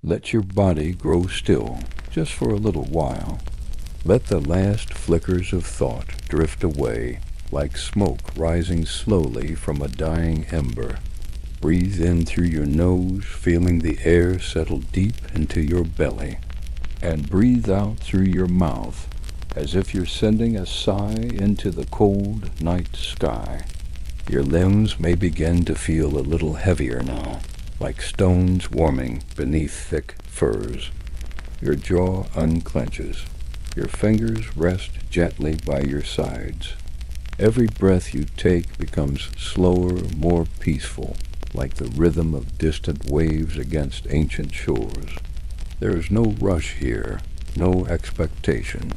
Let your body grow still, just for a little while. Let the last flickers of thought drift away, like smoke rising slowly from a dying ember. Breathe in through your nose, feeling the air settle deep into your belly. And breathe out through your mouth, as if you're sending a sigh into the cold night sky. Your limbs may begin to feel a little heavier now, like stones warming beneath thick furs. Your jaw unclenches. Your fingers rest gently by your sides. Every breath you take becomes slower, more peaceful, like the rhythm of distant waves against ancient shores. There is no rush here, no expectation,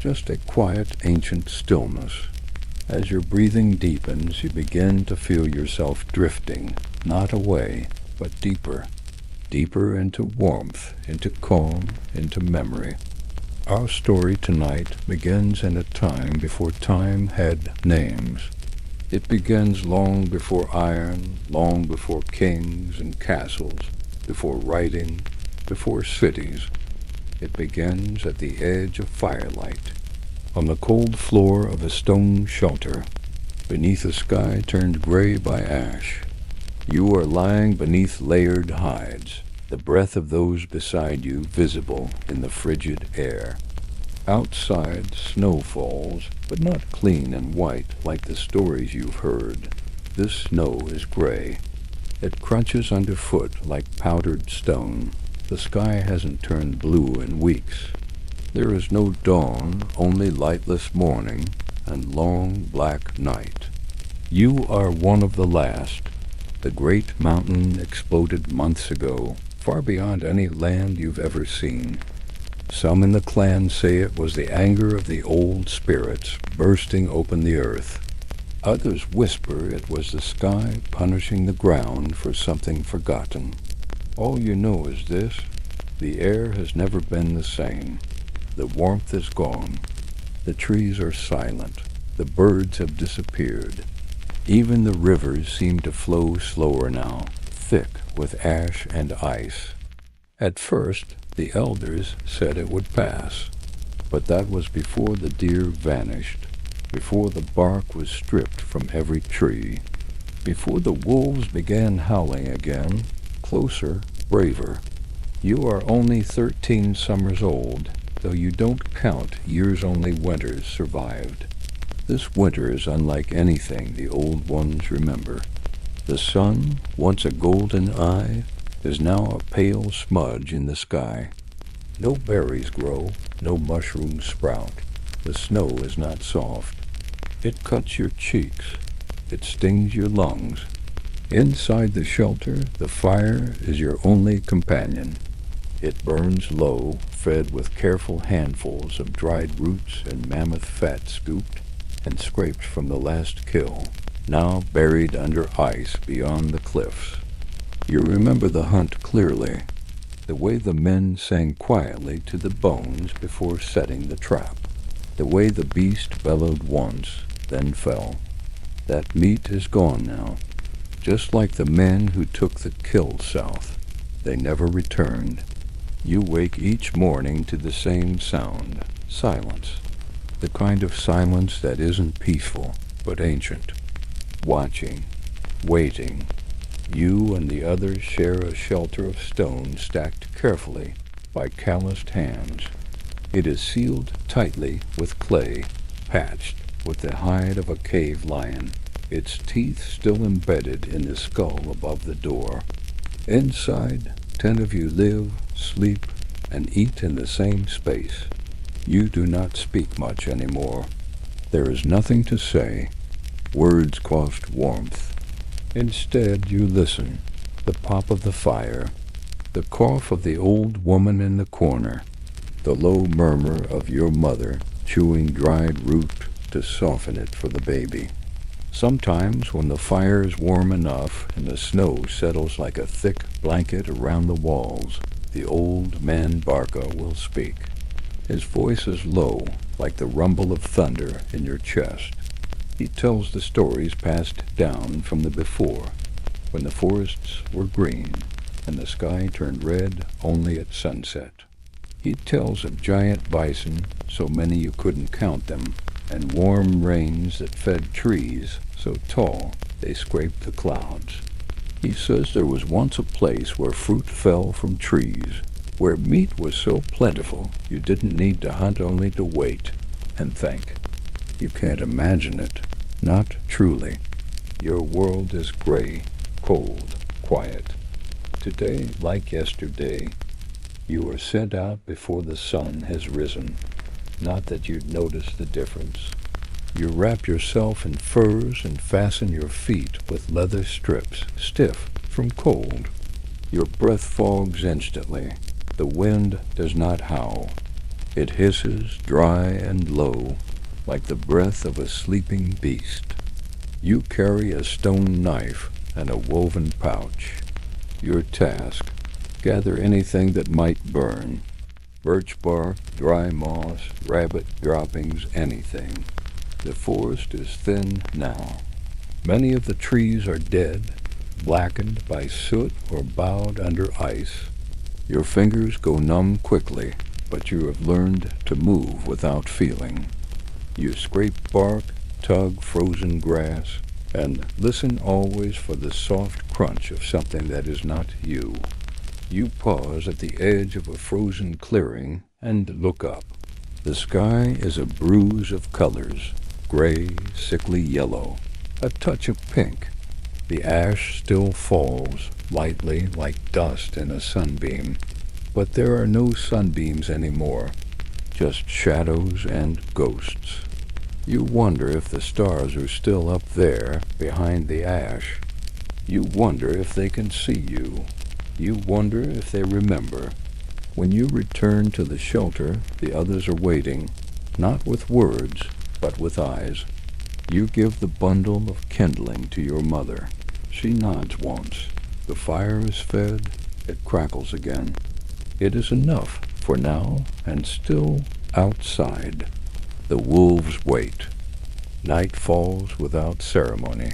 just a quiet ancient stillness. As your breathing deepens, you begin to feel yourself drifting, not away, but deeper, deeper into warmth, into calm, into memory. Our story tonight begins in a time before time had names. It begins long before iron, long before kings and castles, before writing, before cities. It begins at the edge of firelight, on the cold floor of a stone shelter, beneath a sky turned gray by ash. You are lying beneath layered hides, the breath of those beside you visible in the frigid air. Outside, snow falls, but not clean and white like the stories you've heard. This snow is gray. It crunches underfoot like powdered stone. The sky hasn't turned blue in weeks. There is no dawn, only lightless morning and long black night. You are one of the last. The great mountain exploded months ago, far beyond any land you've ever seen. Some in the clan say it was the anger of the old spirits bursting open the earth. Others whisper it was the sky punishing the ground for something forgotten. All you know is this: the air has never been the same. The warmth is gone. The trees are silent. The birds have disappeared. Even the rivers seem to flow slower now, thick with ash and ice. At first, the elders said it would pass, but that was before the deer vanished, before the bark was stripped from every tree, before the wolves began howling again, closer, braver. You are only 13 summers old, though you don't count years-only winters survived. This winter is unlike anything the old ones remember. The sun, once a golden eye, is now a pale smudge in the sky. No berries grow, no mushrooms sprout. The snow is not soft. It cuts your cheeks. It stings your lungs. Inside the shelter, the fire is your only companion. It burns low, fed with careful handfuls of dried roots and mammoth fat scooped and scraped from the last kill, now buried under ice beyond the cliffs. You remember the hunt clearly, the way the men sang quietly to the bones before setting the trap, the way the beast bellowed once, then fell. That meat is gone now, just like the men who took the kill south. They never returned. You wake each morning to the same sound, silence, the kind of silence that isn't peaceful, but ancient. Watching, waiting. You and the others share a shelter of stone stacked carefully by calloused hands. It is sealed tightly with clay, patched with the hide of a cave lion, its teeth still embedded in the skull above the door. Inside, 10 of you live, sleep, and eat in the same space. You do not speak much anymore. There is nothing to say. Words cost warmth. Instead, you listen. The pop of the fire, the cough of the old woman in the corner, the low murmur of your mother chewing dried root to soften it for the baby. Sometimes, when the fire is warm enough and the snow settles like a thick blanket around the walls, the old man Barca will speak. His voice is low, like the rumble of thunder in your chest. He tells the stories passed down from the before, when the forests were green, and the sky turned red only at sunset. He tells of giant bison, so many you couldn't count them, and warm rains that fed trees so tall they scraped the clouds. He says there was once a place where fruit fell from trees, where meat was so plentiful you didn't need to hunt, only to wait and think. You can't imagine it. Not truly. Your world is gray, cold, quiet. Today, like yesterday, you are sent out before the sun has risen. Not that you'd notice the difference. You wrap yourself in furs and fasten your feet with leather strips, stiff from cold. Your breath fogs instantly. The wind does not howl. It hisses dry and low, like the breath of a sleeping beast. You carry a stone knife and a woven pouch. Your task: gather anything that might burn. Birch bark, dry moss, rabbit droppings, anything. The forest is thin now. Many of the trees are dead, blackened by soot or bowed under ice. Your fingers go numb quickly, but you have learned to move without feeling. You scrape bark, tug frozen grass, and listen always for the soft crunch of something that is not you. You pause at the edge of a frozen clearing and look up. The sky is a bruise of colors, gray, sickly yellow, a touch of pink. The ash still falls, lightly like dust in a sunbeam. But there are no sunbeams anymore, just shadows and ghosts. You wonder if the stars are still up there, behind the ash. You wonder if they can see you. You wonder if they remember. When you return to the shelter, the others are waiting, not with words, but with eyes. You give the bundle of kindling to your mother. She nods once. The fire is fed. It crackles again. It is enough for now, and still outside. The wolves wait. Night falls without ceremony.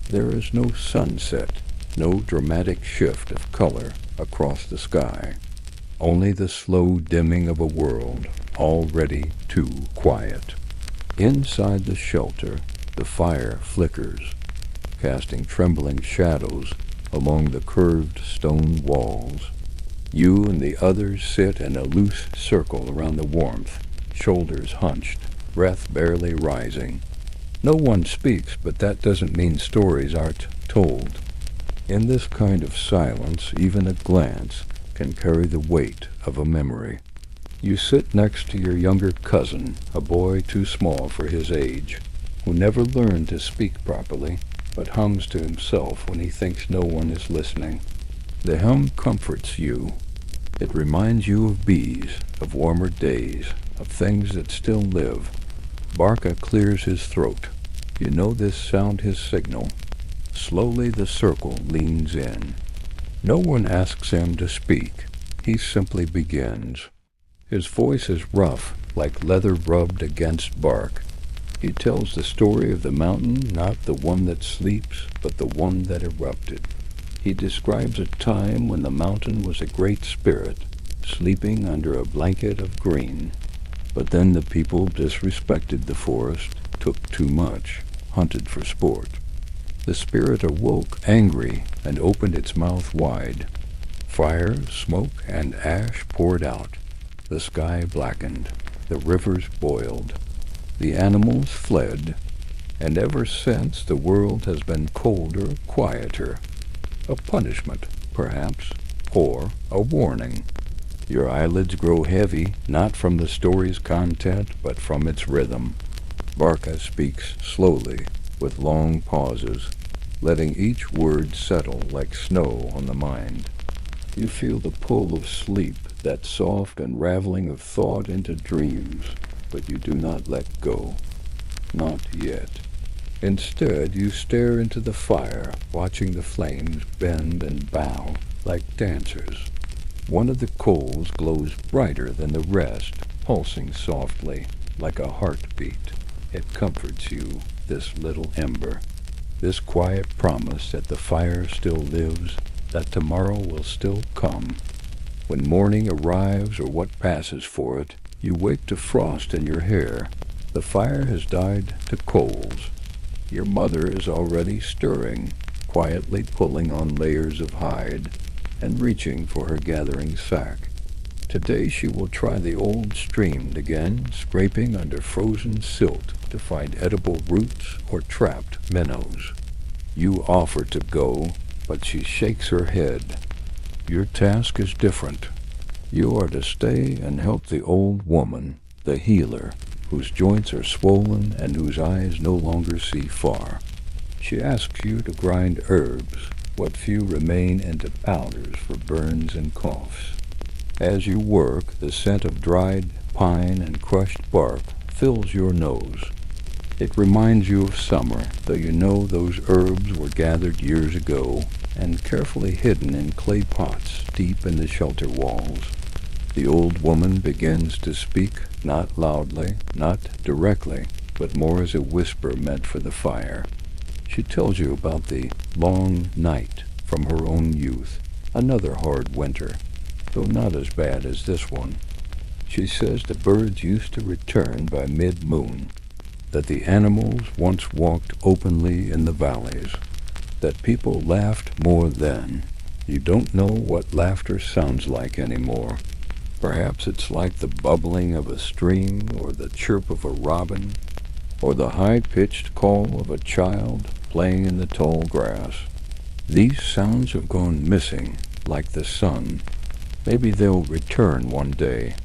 There is no sunset, no dramatic shift of color across the sky. Only the slow dimming of a world already too quiet. Inside the shelter, the fire flickers, casting trembling shadows along the curved stone walls. You and the others sit in a loose circle around the warmth, shoulders hunched, breath barely rising. No one speaks, but that doesn't mean stories aren't told. In this kind of silence, even a glance can carry the weight of a memory. You sit next to your younger cousin, a boy too small for his age, who never learned to speak properly, but hums to himself when he thinks no one is listening. The hum comforts you. It reminds you of bees, of warmer days, of things that still live. Barca clears his throat. You know this sound his signal. Slowly the circle leans in. No one asks him to speak. He simply begins. His voice is rough, like leather rubbed against bark. He tells the story of the mountain, not the one that sleeps, but the one that erupted. He describes a time when the mountain was a great spirit, sleeping under a blanket of green. But then the people disrespected the forest, took too much, hunted for sport. The spirit awoke, angry, and opened its mouth wide. Fire, smoke, and ash poured out. The sky blackened. The rivers boiled. The animals fled. And ever since, the world has been colder, quieter. A punishment, perhaps, or a warning. Your eyelids grow heavy, not from the story's content, but from its rhythm. Barca speaks slowly, with long pauses, letting each word settle like snow on the mind. You feel the pull of sleep, that soft unraveling of thought into dreams, but you do not let go. Not yet. Instead, you stare into the fire, watching the flames bend and bow like dancers. One of the coals glows brighter than the rest, pulsing softly, like a heartbeat. It comforts you, this little ember, this quiet promise that the fire still lives, that tomorrow will still come. When morning arrives or what passes for it, you wake to frost in your hair. The fire has died to coals. Your mother is already stirring, quietly pulling on layers of hide and reaching for her gathering sack. Today she will try the old stream again, scraping under frozen silt to find edible roots or trapped minnows. You offer to go, but she shakes her head. Your task is different. You are to stay and help the old woman, the healer, whose joints are swollen and whose eyes no longer see far. She asks you to grind herbs, what few remain, into powders for burns and coughs. As you work, the scent of dried pine and crushed bark fills your nose. It reminds you of summer, though you know those herbs were gathered years ago and carefully hidden in clay pots deep in the shelter walls. The old woman begins to speak, not loudly, not directly, but more as a whisper meant for the fire. She tells you about the long night from her own youth, another hard winter, though not as bad as this one. She says the birds used to return by mid-moon, that the animals once walked openly in the valleys, that people laughed more then. You don't know what laughter sounds like anymore. Perhaps it's like the bubbling of a stream, or the chirp of a robin, or the high-pitched call of a child playing in the tall grass. These sounds have gone missing, like the sun. Maybe they'll return one day.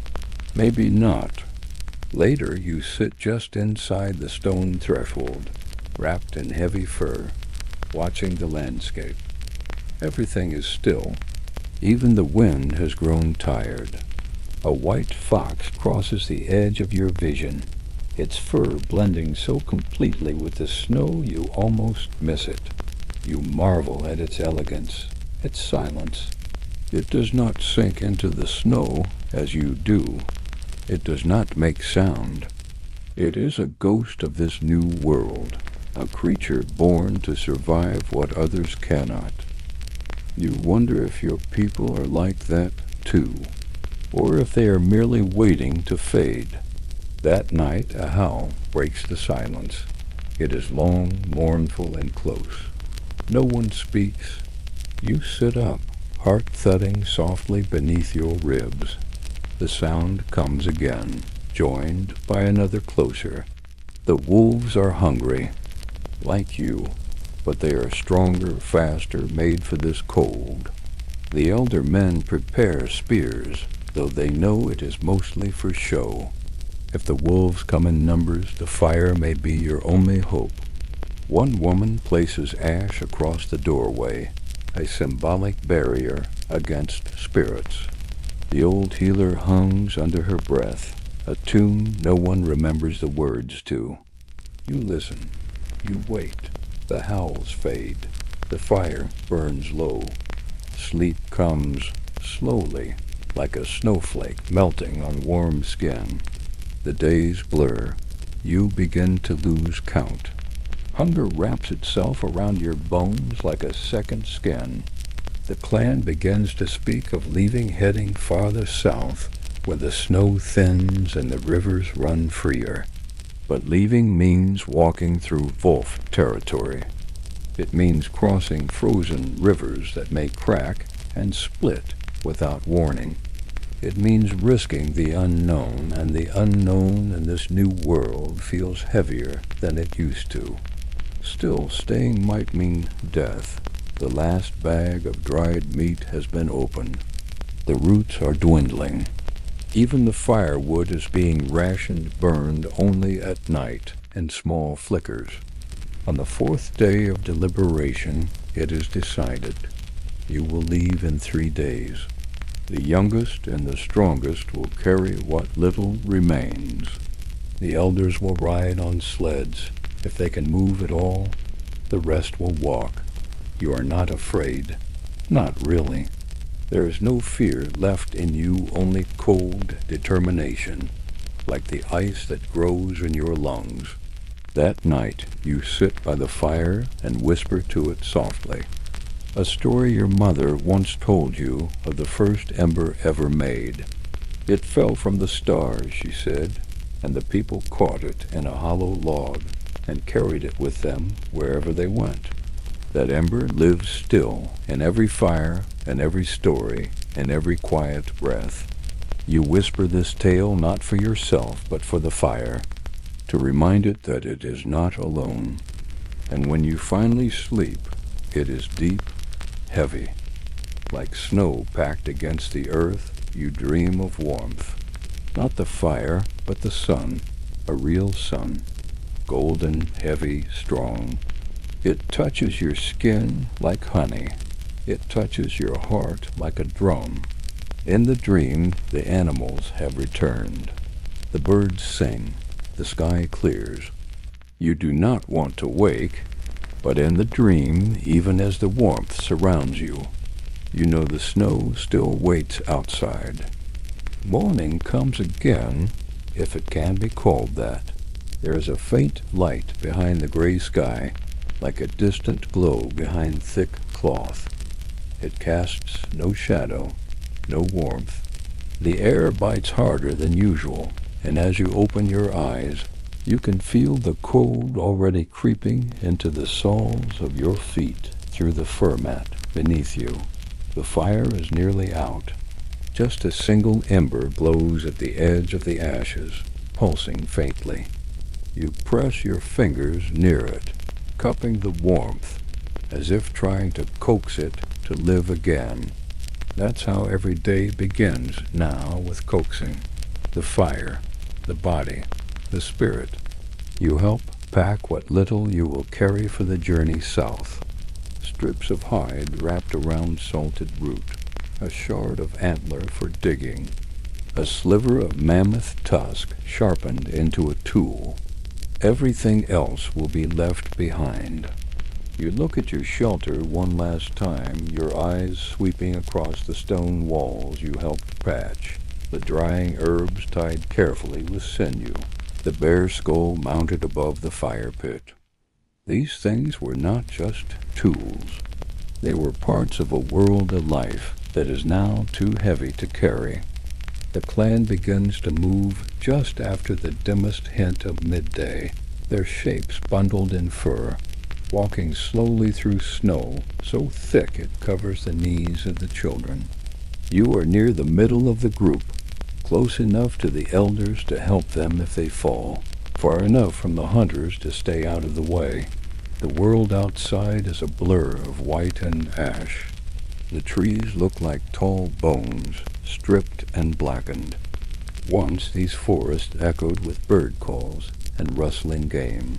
Maybe not. Later you sit just inside the stone threshold, wrapped in heavy fur, watching the landscape. Everything is still. Even the wind has grown tired. A white fox crosses the edge of your vision, its fur blending so completely with the snow you almost miss it. You marvel at its elegance, its silence. It does not sink into the snow as you do. It does not make sound. It is a ghost of this new world, a creature born to survive what others cannot. You wonder if your people are like that too, or if they are merely waiting to fade. That night a howl breaks the silence. It is long, mournful, and close. No one speaks. You sit up, heart thudding softly beneath your ribs. The sound comes again, joined by another closer. The wolves are hungry, like you, but they are stronger, faster, made for this cold. The elder men prepare spears, though they know it is mostly for show. If the wolves come in numbers, the fire may be your only hope. One woman places ash across the doorway, a symbolic barrier against spirits. The old healer hums under her breath, a tune no one remembers the words to. You listen. You wait. The howls fade. The fire burns low. Sleep comes slowly, like a snowflake melting on warm skin. The days blur. You begin to lose count. Hunger wraps itself around your bones like a second skin. The clan begins to speak of leaving, heading farther south, where the snow thins and the rivers run freer. But leaving means walking through wolf territory. It means crossing frozen rivers that may crack and split without warning. It means risking the unknown, and the unknown in this new world feels heavier than it used to. Still, staying might mean death. The last bag of dried meat has been opened. The roots are dwindling. Even the firewood is being rationed, burned only at night in small flickers. On the fourth day of deliberation, it is decided. You will leave in 3 days. The youngest and the strongest will carry what little remains. The elders will ride on sleds. If they can move at all, the rest will walk. You are not afraid. Not really. There is no fear left in you, only cold determination, like the ice that grows in your lungs. That night you sit by the fire and whisper to it softly. A story your mother once told you of the first ember ever made. It fell from the stars, she said, and the people caught it in a hollow log and carried it with them wherever they went. That ember lives still in every fire and every story and every quiet breath. You whisper this tale not for yourself but for the fire, to remind it that it is not alone. And when you finally sleep, it is deep, heavy. Like snow packed against the earth, you dream of warmth. Not the fire, but the sun, a real sun. Golden, heavy, strong. It touches your skin like honey. It touches your heart like a drum. In the dream, the animals have returned. The birds sing. The sky clears. You do not want to wake, but in the dream, even as the warmth surrounds you, you know the snow still waits outside. Morning comes again, if it can be called that. There is a faint light behind the gray sky, like a distant glow behind thick cloth. It casts no shadow, no warmth. The air bites harder than usual, and as you open your eyes, you can feel the cold already creeping into the soles of your feet through the fur mat beneath you. The fire is nearly out. Just a single ember glows at the edge of the ashes, pulsing faintly. You press your fingers near it, cupping the warmth, as if trying to coax it to live again. That's how every day begins now, with coaxing. The fire, the body, the spirit. You help pack what little you will carry for the journey south. Strips of hide wrapped around salted root, a shard of antler for digging, a sliver of mammoth tusk sharpened into a tool. Everything else will be left behind. You look at your shelter one last time, your eyes sweeping across the stone walls you helped patch, the drying herbs tied carefully with sinew, the bear skull mounted above the fire pit. These things were not just tools. They were parts of a world of life that is now too heavy to carry. The clan begins to move just after the dimmest hint of midday, their shapes bundled in fur, walking slowly through snow so thick it covers the knees of the children. You are near the middle of the group, close enough to the elders to help them if they fall, far enough from the hunters to stay out of the way. The world outside is a blur of white and ash. The trees look like tall bones, stripped and blackened. Once these forests echoed with bird calls and rustling game.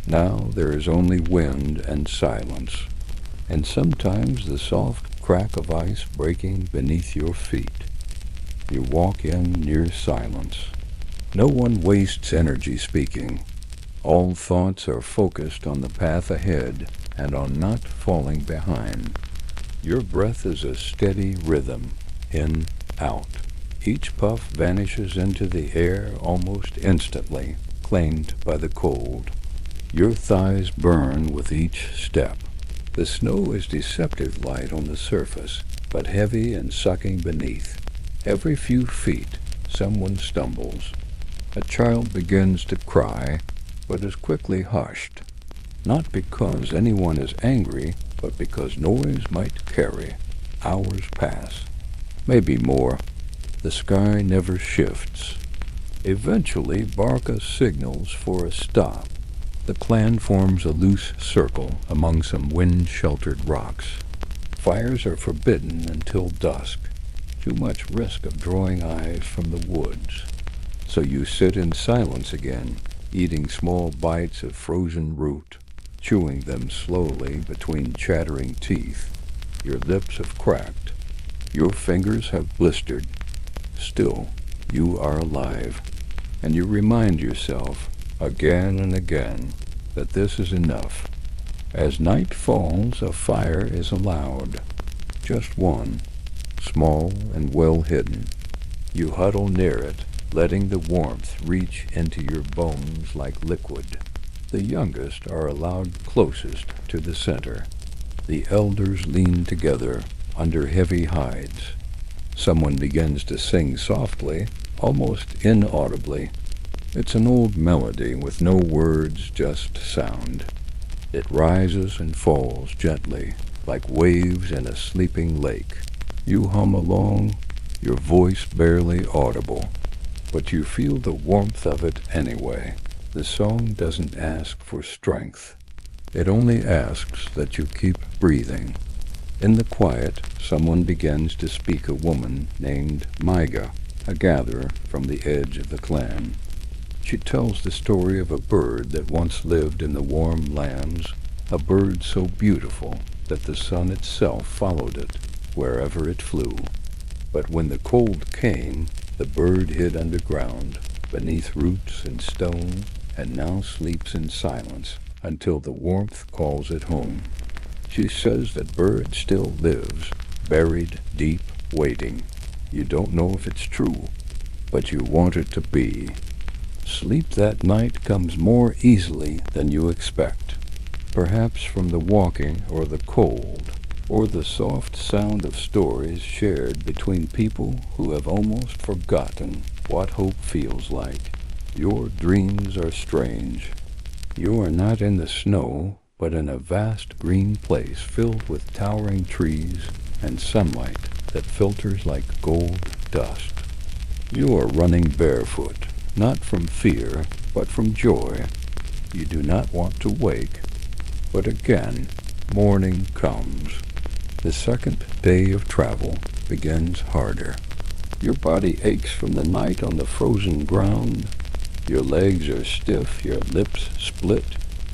Now there is only wind and silence, and sometimes the soft crack of ice breaking beneath your feet. You walk in near silence. No one wastes energy speaking. All thoughts are focused on the path ahead and on not falling behind. Your breath is a steady rhythm, in, out. Each puff vanishes into the air almost instantly, claimed by the cold. Your thighs burn with each step. The snow is deceptive light on the surface, but heavy and sucking beneath. Every few feet, someone stumbles. A child begins to cry, but is quickly hushed. Not because anyone is angry, but because noise might carry. Hours pass. Maybe more. The sky never shifts. Eventually, Barca signals for a stop. The clan forms a loose circle among some wind-sheltered rocks. Fires are forbidden until dusk. Too much risk of drawing eyes from the woods. So you sit in silence again, eating small bites of frozen root, chewing them slowly between chattering teeth. Your lips have cracked. Your fingers have blistered. Still, you are alive. And you remind yourself, again and again, that this is enough. As night falls, a fire is allowed. Just one, small and well hidden. You huddle near it, letting the warmth reach into your bones like liquid. The youngest are allowed closest to the center. The elders lean together under heavy hides. Someone begins to sing softly, almost inaudibly. It's an old melody with no words, just sound. It rises and falls gently, like waves in a sleeping lake. You hum along, your voice barely audible, but you feel the warmth of it anyway. The song doesn't ask for strength. It only asks that you keep breathing. In the quiet, someone begins to speak. A woman named Maiga, a gatherer from the edge of the clan. She tells the story of a bird that once lived in the warm lands, a bird so beautiful that the sun itself followed it wherever it flew. But when the cold came, the bird hid underground, beneath roots and stone, and now sleeps in silence until the warmth calls it home. She says that bird still lives, buried deep, waiting. You don't know if it's true, but you want it to be. Sleep that night comes more easily than you expect, perhaps from the walking or the cold, or the soft sound of stories shared between people who have almost forgotten what hope feels like. Your dreams are strange. You are not in the snow, but in a vast green place filled with towering trees and sunlight that filters like gold dust. You are running barefoot, not from fear, but from joy. You do not want to wake. But again, morning comes. The second day of travel begins harder. Your body aches from the night on the frozen ground. Your legs are stiff, your lips split,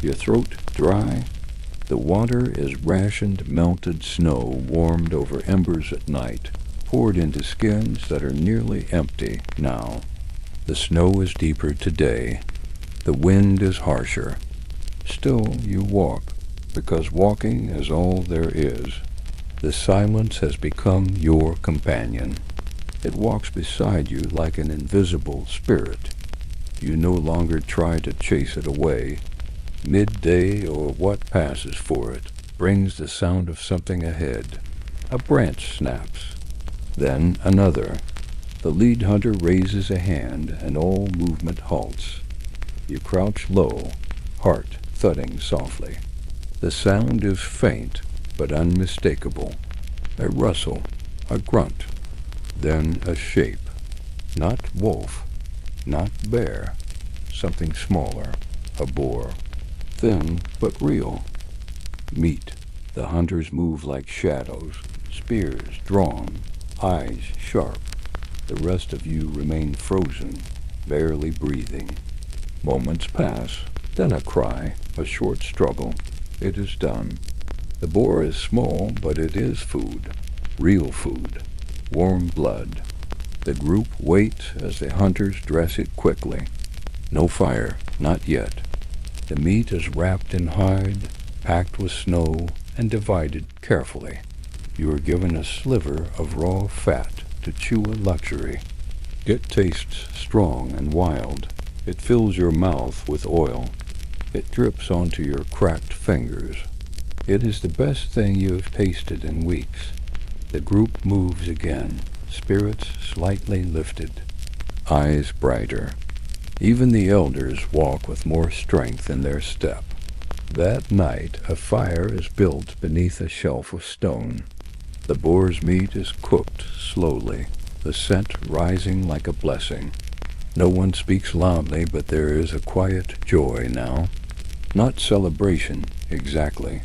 your throat dry. The water is rationed melted snow warmed over embers at night, poured into skins that are nearly empty now. The snow is deeper today. The wind is harsher. Still you walk, because walking is all there is. The silence has become your companion. It walks beside you like an invisible spirit. You no longer try to chase it away. Midday, or what passes for it, brings the sound of something ahead. A branch snaps. Then another. The lead hunter raises a hand, and all movement halts. You crouch low, heart thudding softly. The sound is faint, but unmistakable. A rustle, a grunt, then a shape. Not wolf, not bear, something smaller, a boar. Thin, but real. Meat. The hunters move like shadows, spears drawn, eyes sharp. The rest of you remain frozen, barely breathing. Moments pass, then a cry, a short struggle. It is done. The boar is small, but it is food. Real food. Warm blood. The group waits as the hunters dress it quickly. No fire, not yet. The meat is wrapped in hide, packed with snow, and divided carefully. You are given a sliver of raw fat to chew, a luxury. It tastes strong and wild. It fills your mouth with oil. It drips onto your cracked fingers. It is the best thing you have tasted in weeks. The group moves again, spirits slightly lifted, eyes brighter. Even the elders walk with more strength in their step. That night a fire is built beneath a shelf of stone. The boar's meat is cooked slowly, the scent rising like a blessing. No one speaks loudly, but there is a quiet joy now. Not celebration, exactly,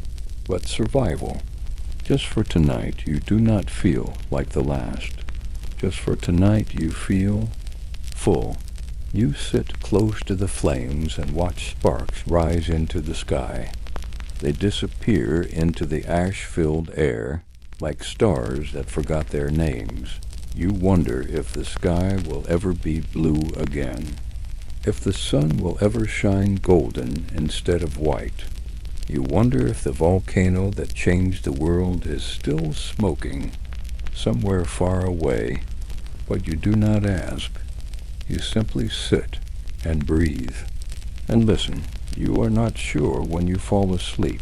but survival. Just for tonight you do not feel like the last. Just for tonight you feel full. You sit close to the flames and watch sparks rise into the sky. They disappear into the ash-filled air like stars that forgot their names. You wonder if the sky will ever be blue again, if the sun will ever shine golden instead of white. You wonder if the volcano that changed the world is still smoking somewhere far away, but you do not ask. You simply sit and breathe and listen. You are not sure when you fall asleep.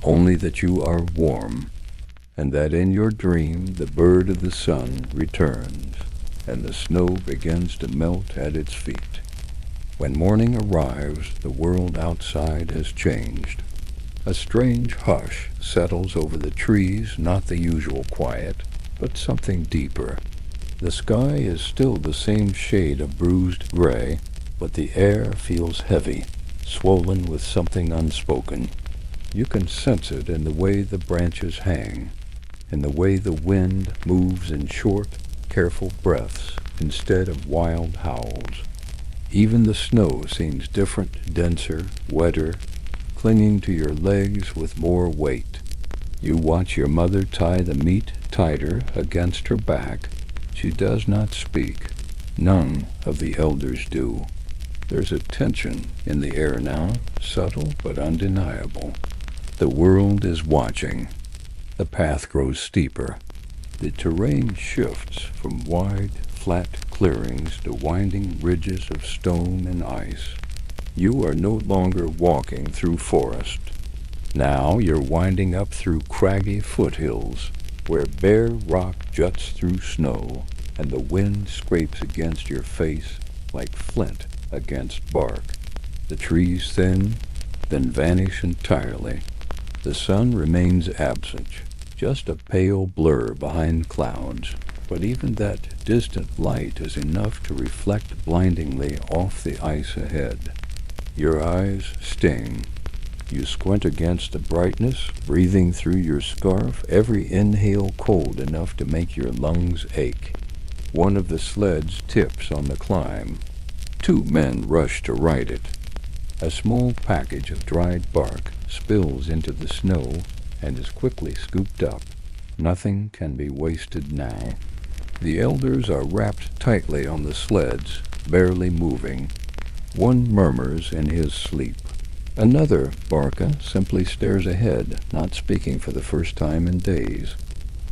only that you are warm, and that in your dream the bird of the sun returns, and the snow begins to melt at its feet. When morning arrives, the world outside has changed. A strange hush settles over the trees, not the usual quiet, but something deeper. The sky is still the same shade of bruised gray, but the air feels heavy, swollen with something unspoken. You can sense it in the way the branches hang, in the way the wind moves in short, careful breaths instead of wild howls. Even the snow seems different, denser, wetter, clinging to your legs with more weight. You watch your mother tie the meat tighter against her back. She does not speak. None of the elders do. There's a tension in the air now, subtle but undeniable. The world is watching. The path grows steeper. The terrain shifts from wide, flat clearings to winding ridges of stone and ice. You are no longer walking through forest. Now you're winding up through craggy foothills, where bare rock juts through snow, and the wind scrapes against your face like flint against bark. The trees thin, then vanish entirely. The sun remains absent, just a pale blur behind clouds, but even that distant light is enough to reflect blindingly off the ice ahead. Your eyes sting. You squint against the brightness, breathing through your scarf, every inhale cold enough to make your lungs ache. One of the sleds tips on the climb. 2 men rush to right it. A small package of dried bark spills into the snow and is quickly scooped up. Nothing can be wasted now. The elders are wrapped tightly on the sleds, barely moving. One murmurs in his sleep. Another, Barca, simply stares ahead, not speaking for the first time in days.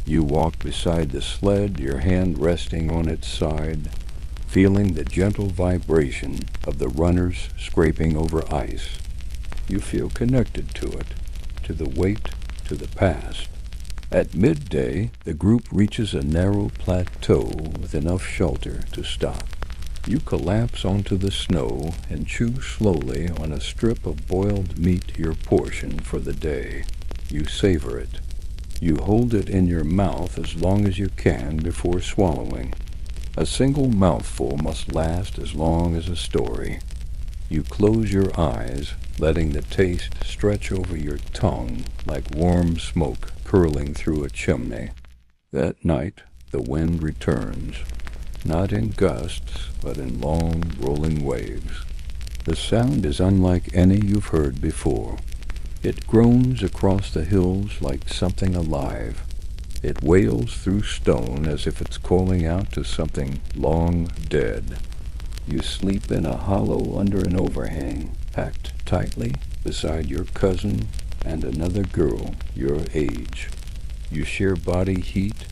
You walk beside the sled, your hand resting on its side, feeling the gentle vibration of the runners scraping over ice. You feel connected to it, to the weight, to the past. At midday, the group reaches a narrow plateau with enough shelter to stop. You collapse onto the snow and chew slowly on a strip of boiled meat, your portion for the day. You savor it. You hold it in your mouth as long as you can before swallowing. A single mouthful must last as long as a story. You close your eyes, letting the taste stretch over your tongue like warm smoke curling through a chimney. That night, the wind returns. Not in gusts, but in long, rolling waves. The sound is unlike any you've heard before. It groans across the hills like something alive. It wails through stone as if it's calling out to something long dead. You sleep in a hollow under an overhang, packed tightly beside your cousin and another girl your age. You share body heat,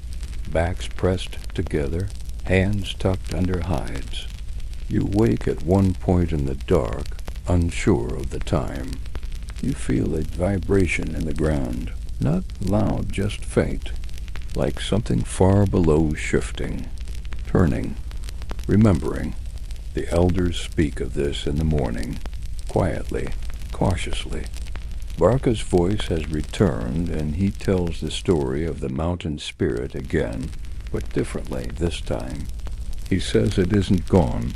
backs pressed together, hands tucked under hides. You wake at one point in the dark, unsure of the time. You feel a vibration in the ground, not loud, just faint, like something far below shifting, turning, remembering. The elders speak of this in the morning, quietly, cautiously. Barca's voice has returned, and he tells the story of the mountain spirit again, but differently this time. He says it isn't gone.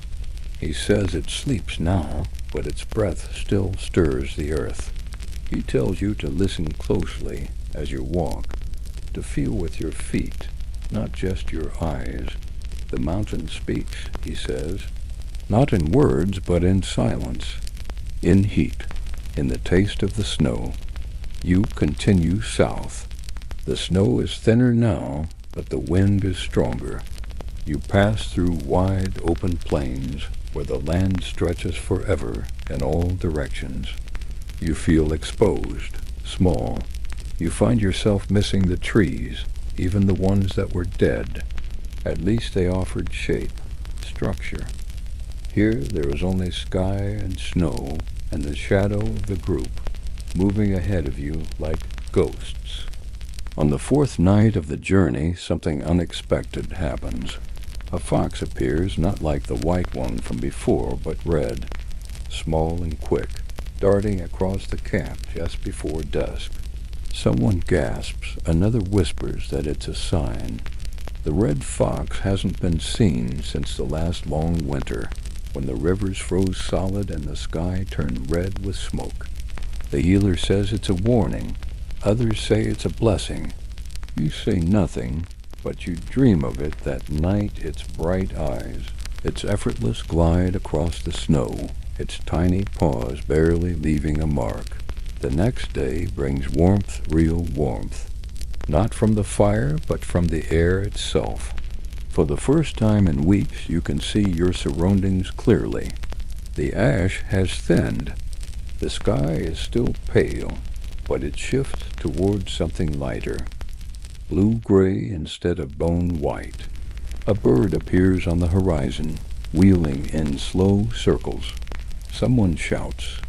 He says it sleeps now, but its breath still stirs the earth. He tells you to listen closely as you walk, to feel with your feet, not just your eyes. The mountain speaks, he says, not in words, but in silence, in heat, in the taste of the snow. You continue south. The snow is thinner now, but the wind is stronger. You pass through wide open plains where the land stretches forever in all directions. You feel exposed, small. You find yourself missing the trees, even the ones that were dead. At least they offered shape, structure. Here there is only sky and snow and the shadow of the group moving ahead of you like ghosts. On the fourth night of the journey, something unexpected happens. A fox appears, not like the white one from before, but red, small and quick, darting across the camp just before dusk. Someone gasps, another whispers that it's a sign. The red fox hasn't been seen since the last long winter, when the rivers froze solid and the sky turned red with smoke. The healer says it's a warning. Others say it's a blessing. You say nothing, but you dream of it that night, its bright eyes, its effortless glide across the snow, its tiny paws barely leaving a mark. The next day brings warmth, real warmth. Not from the fire, but from the air itself. For the first time in weeks, you can see your surroundings clearly. The ash has thinned. The sky is still pale, but it shifts towards something lighter. Blue-gray instead of bone white. A bird appears on the horizon, wheeling in slow circles. Someone shouts.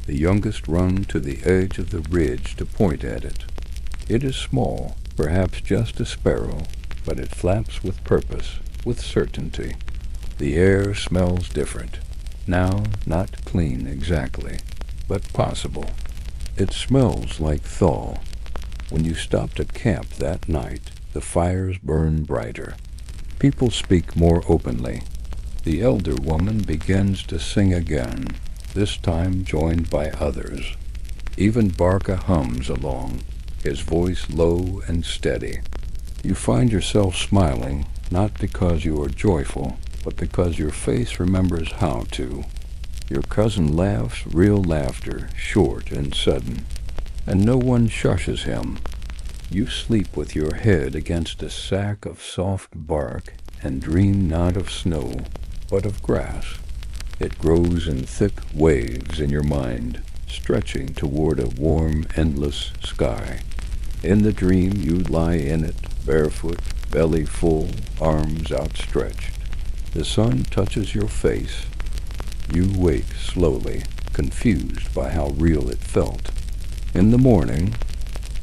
The youngest run to the edge of the ridge to point at it. It is small, perhaps just a sparrow, but it flaps with purpose, with certainty. The air smells different. Now, not clean exactly, but possible. It smells like thaw. When you stopped at camp that night, the fires burn brighter. People speak more openly. The elder woman begins to sing again, this time joined by others. Even Barca hums along, his voice low and steady. You find yourself smiling, not because you are joyful, but because your face remembers how to. Your cousin laughs real laughter, short and sudden, and no one shushes him. You sleep with your head against a sack of soft bark and dream not of snow, but of grass. It grows in thick waves in your mind, stretching toward a warm, endless sky. In the dream you lie in it, barefoot, belly full, arms outstretched. The sun touches your face. You wake slowly, confused by how real it felt. In the morning,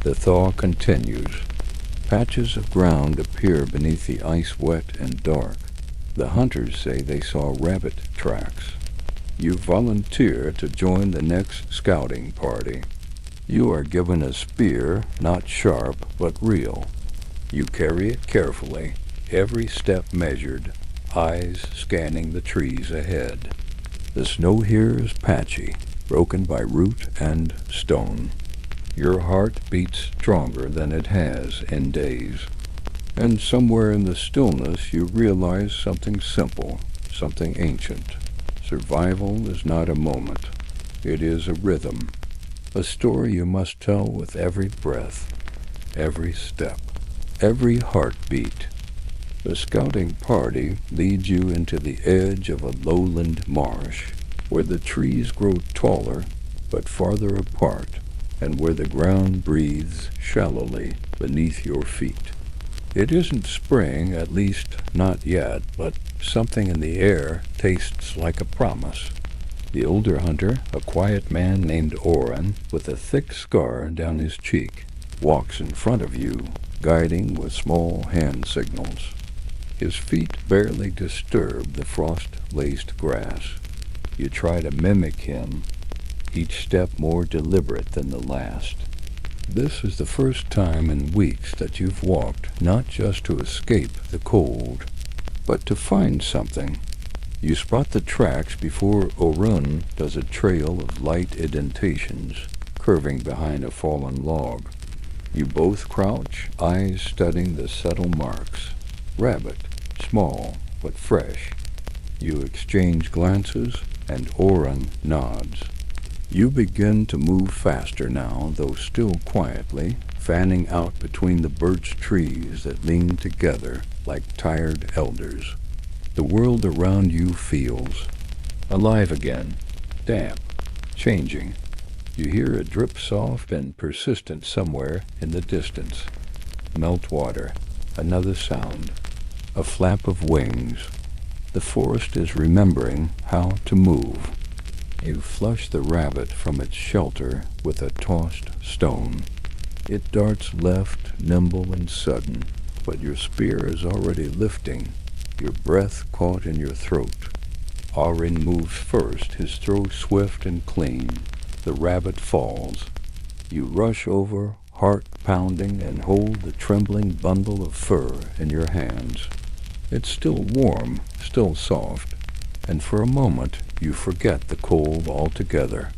the thaw continues. Patches of ground appear beneath the ice wet and dark. The hunters say they saw rabbit tracks. You volunteer to join the next scouting party. You are given a spear, not sharp, but real. You carry it carefully, every step measured, eyes scanning the trees ahead. The snow here is patchy, broken by root and stone. Your heart beats stronger than it has in days. And somewhere in the stillness you realize something simple, something ancient. Survival is not a moment. It is a rhythm, a story you must tell with every breath, every step, every heartbeat. The scouting party leads you into the edge of a lowland marsh, where the trees grow taller but farther apart, and where the ground breathes shallowly beneath your feet. It isn't spring, at least not yet, but something in the air tastes like a promise. The older hunter, a quiet man named Oren, with a thick scar down his cheek, walks in front of you, guiding with small hand signals. His feet barely disturb the frost-laced grass. You try to mimic him, each step more deliberate than the last. This is the first time in weeks that you've walked not just to escape the cold, but to find something. You spot the tracks before Orun does a trail of light indentations curving behind a fallen log. You both crouch, eyes studying the subtle marks. Rabbit, small but fresh. You exchange glances, and Orun nods. You begin to move faster now, though still quietly, fanning out between the birch trees that lean together like tired elders. The world around you feels alive again, damp, changing. You hear a drip soft and persistent somewhere in the distance. Meltwater, another sound, a flap of wings. The forest is remembering how to move. You flush the rabbit from its shelter with a tossed stone. It darts left, nimble and sudden, but your spear is already lifting, your breath caught in your throat. Arin moves first, his throw swift and clean. The rabbit falls. You rush over, heart pounding, and hold the trembling bundle of fur in your hands. It's still warm, still soft, and for a moment you forget the cold altogether.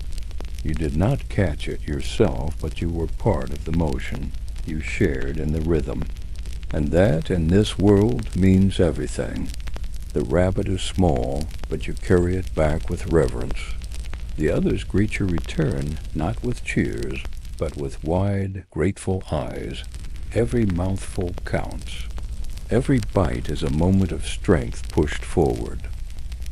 You did not catch it yourself, but you were part of the motion. You shared in the rhythm. And that, in this world, means everything. The rabbit is small, but you carry it back with reverence. The others greet your return, not with cheers, but with wide, grateful eyes. Every mouthful counts. Every bite is a moment of strength pushed forward.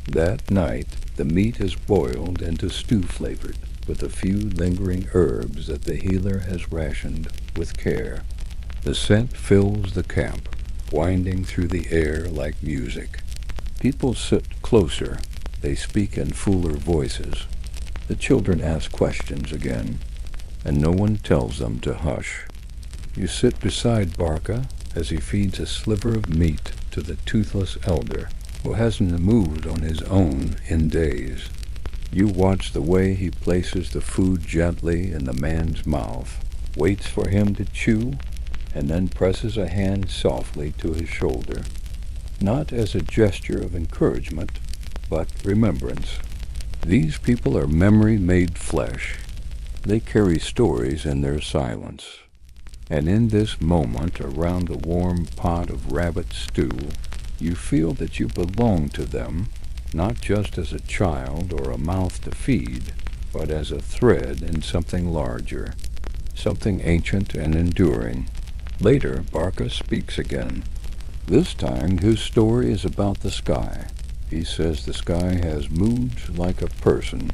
That night, the meat is boiled into stew flavored, with a few lingering herbs that the healer has rationed with care. The scent fills the camp, winding through the air like music. People sit closer. They speak in fuller voices. The children ask questions again, and no one tells them to hush. You sit beside Barca as he feeds a sliver of meat to the toothless elder, who hasn't moved on his own in days. You watch the way he places the food gently in the man's mouth, waits for him to chew, and then presses a hand softly to his shoulder, not as a gesture of encouragement, but remembrance. These people are memory made flesh. They carry stories in their silence. And in this moment, around the warm pot of rabbit stew, you feel that you belong to them, not just as a child or a mouth to feed, but as a thread in something larger, something ancient and enduring. Later, Barca speaks again. This time, his story is about the sky. He says the sky has moods like a person.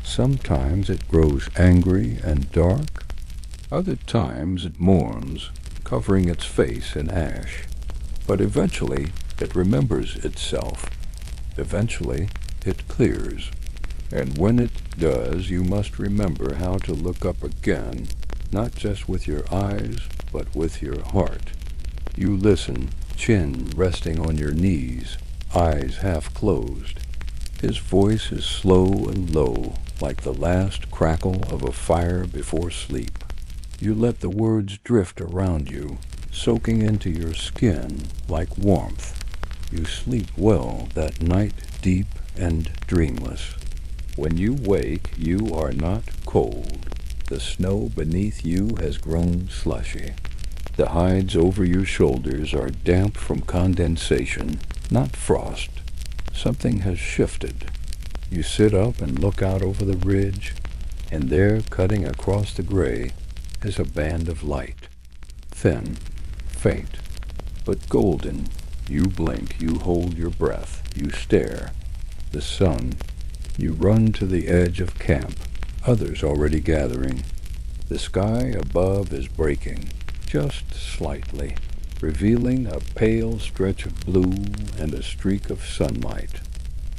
Sometimes it grows angry and dark. Other times it mourns, covering its face in ash. But eventually, it remembers itself. Eventually, it clears. And when it does, you must remember how to look up again, not just with your eyes, but with your heart. You listen, chin resting on your knees, eyes half closed. His voice is slow and low, like the last crackle of a fire before sleep. You let the words drift around you, soaking into your skin like warmth. You sleep well that night, deep and dreamless. When you wake, you are not cold. The snow beneath you has grown slushy. The hides over your shoulders are damp from condensation, not frost. Something has shifted. You sit up and look out over the ridge, and there, cutting across the gray, is a band of light. Thin, faint, but golden. You blink, you hold your breath, you stare. The sun. You run to the edge of camp, others already gathering. The sky above is breaking, just slightly, revealing a pale stretch of blue and a streak of sunlight.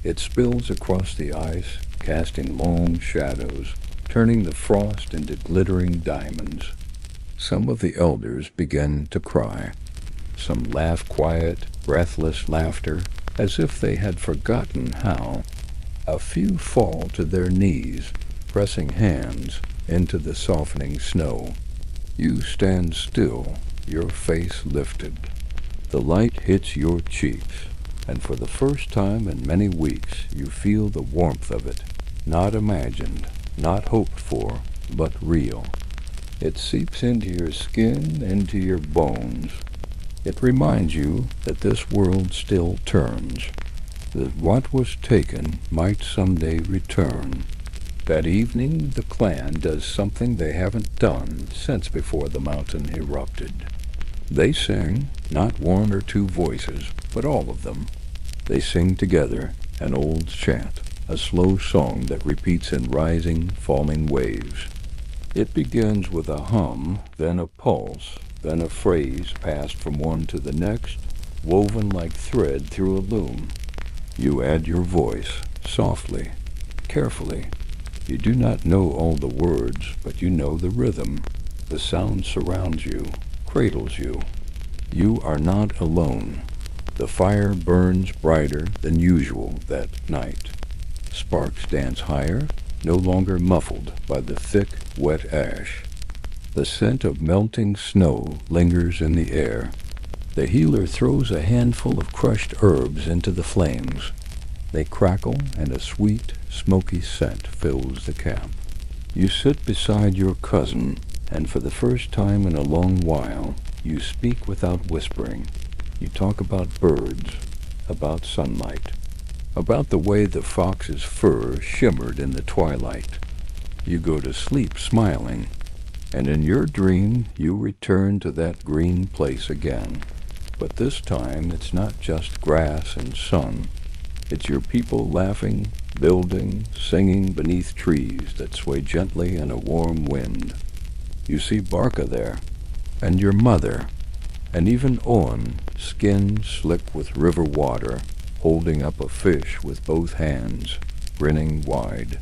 It spills across the ice, casting long shadows, turning the frost into glittering diamonds. Some of the elders begin to cry. Some laugh quiet, breathless laughter, as if they had forgotten how. A few fall to their knees, pressing hands into the softening snow. You stand still, your face lifted. The light hits your cheeks, and for the first time in many weeks you feel the warmth of it, not imagined, not hoped for, but real. It seeps into your skin, into your bones. It reminds you that this world still turns, that what was taken might someday return. That evening, the clan does something they haven't done since before the mountain erupted. They sing, not one or two voices, but all of them. They sing together, an old chant, a slow song that repeats in rising, falling waves. It begins with a hum, then a pulse, then a phrase passed from one to the next, woven like thread through a loom. You add your voice, softly, carefully. You do not know all the words, but you know the rhythm. The sound surrounds you, cradles you. You are not alone. The fire burns brighter than usual that night. Sparks dance higher, no longer muffled by the thick, wet ash. The scent of melting snow lingers in the air. The healer throws a handful of crushed herbs into the flames. They crackle, and a sweet, smoky scent fills the camp. You sit beside your cousin, and for the first time in a long while, you speak without whispering. You talk about birds, about sunlight, about the way the fox's fur shimmered in the twilight. You go to sleep smiling, and in your dream you return to that green place again. But this time it's not just grass and sun. It's your people laughing, building, singing beneath trees that sway gently in a warm wind. You see Barca there, and your mother, and even Owen, skin slick with river water, holding up a fish with both hands, grinning wide.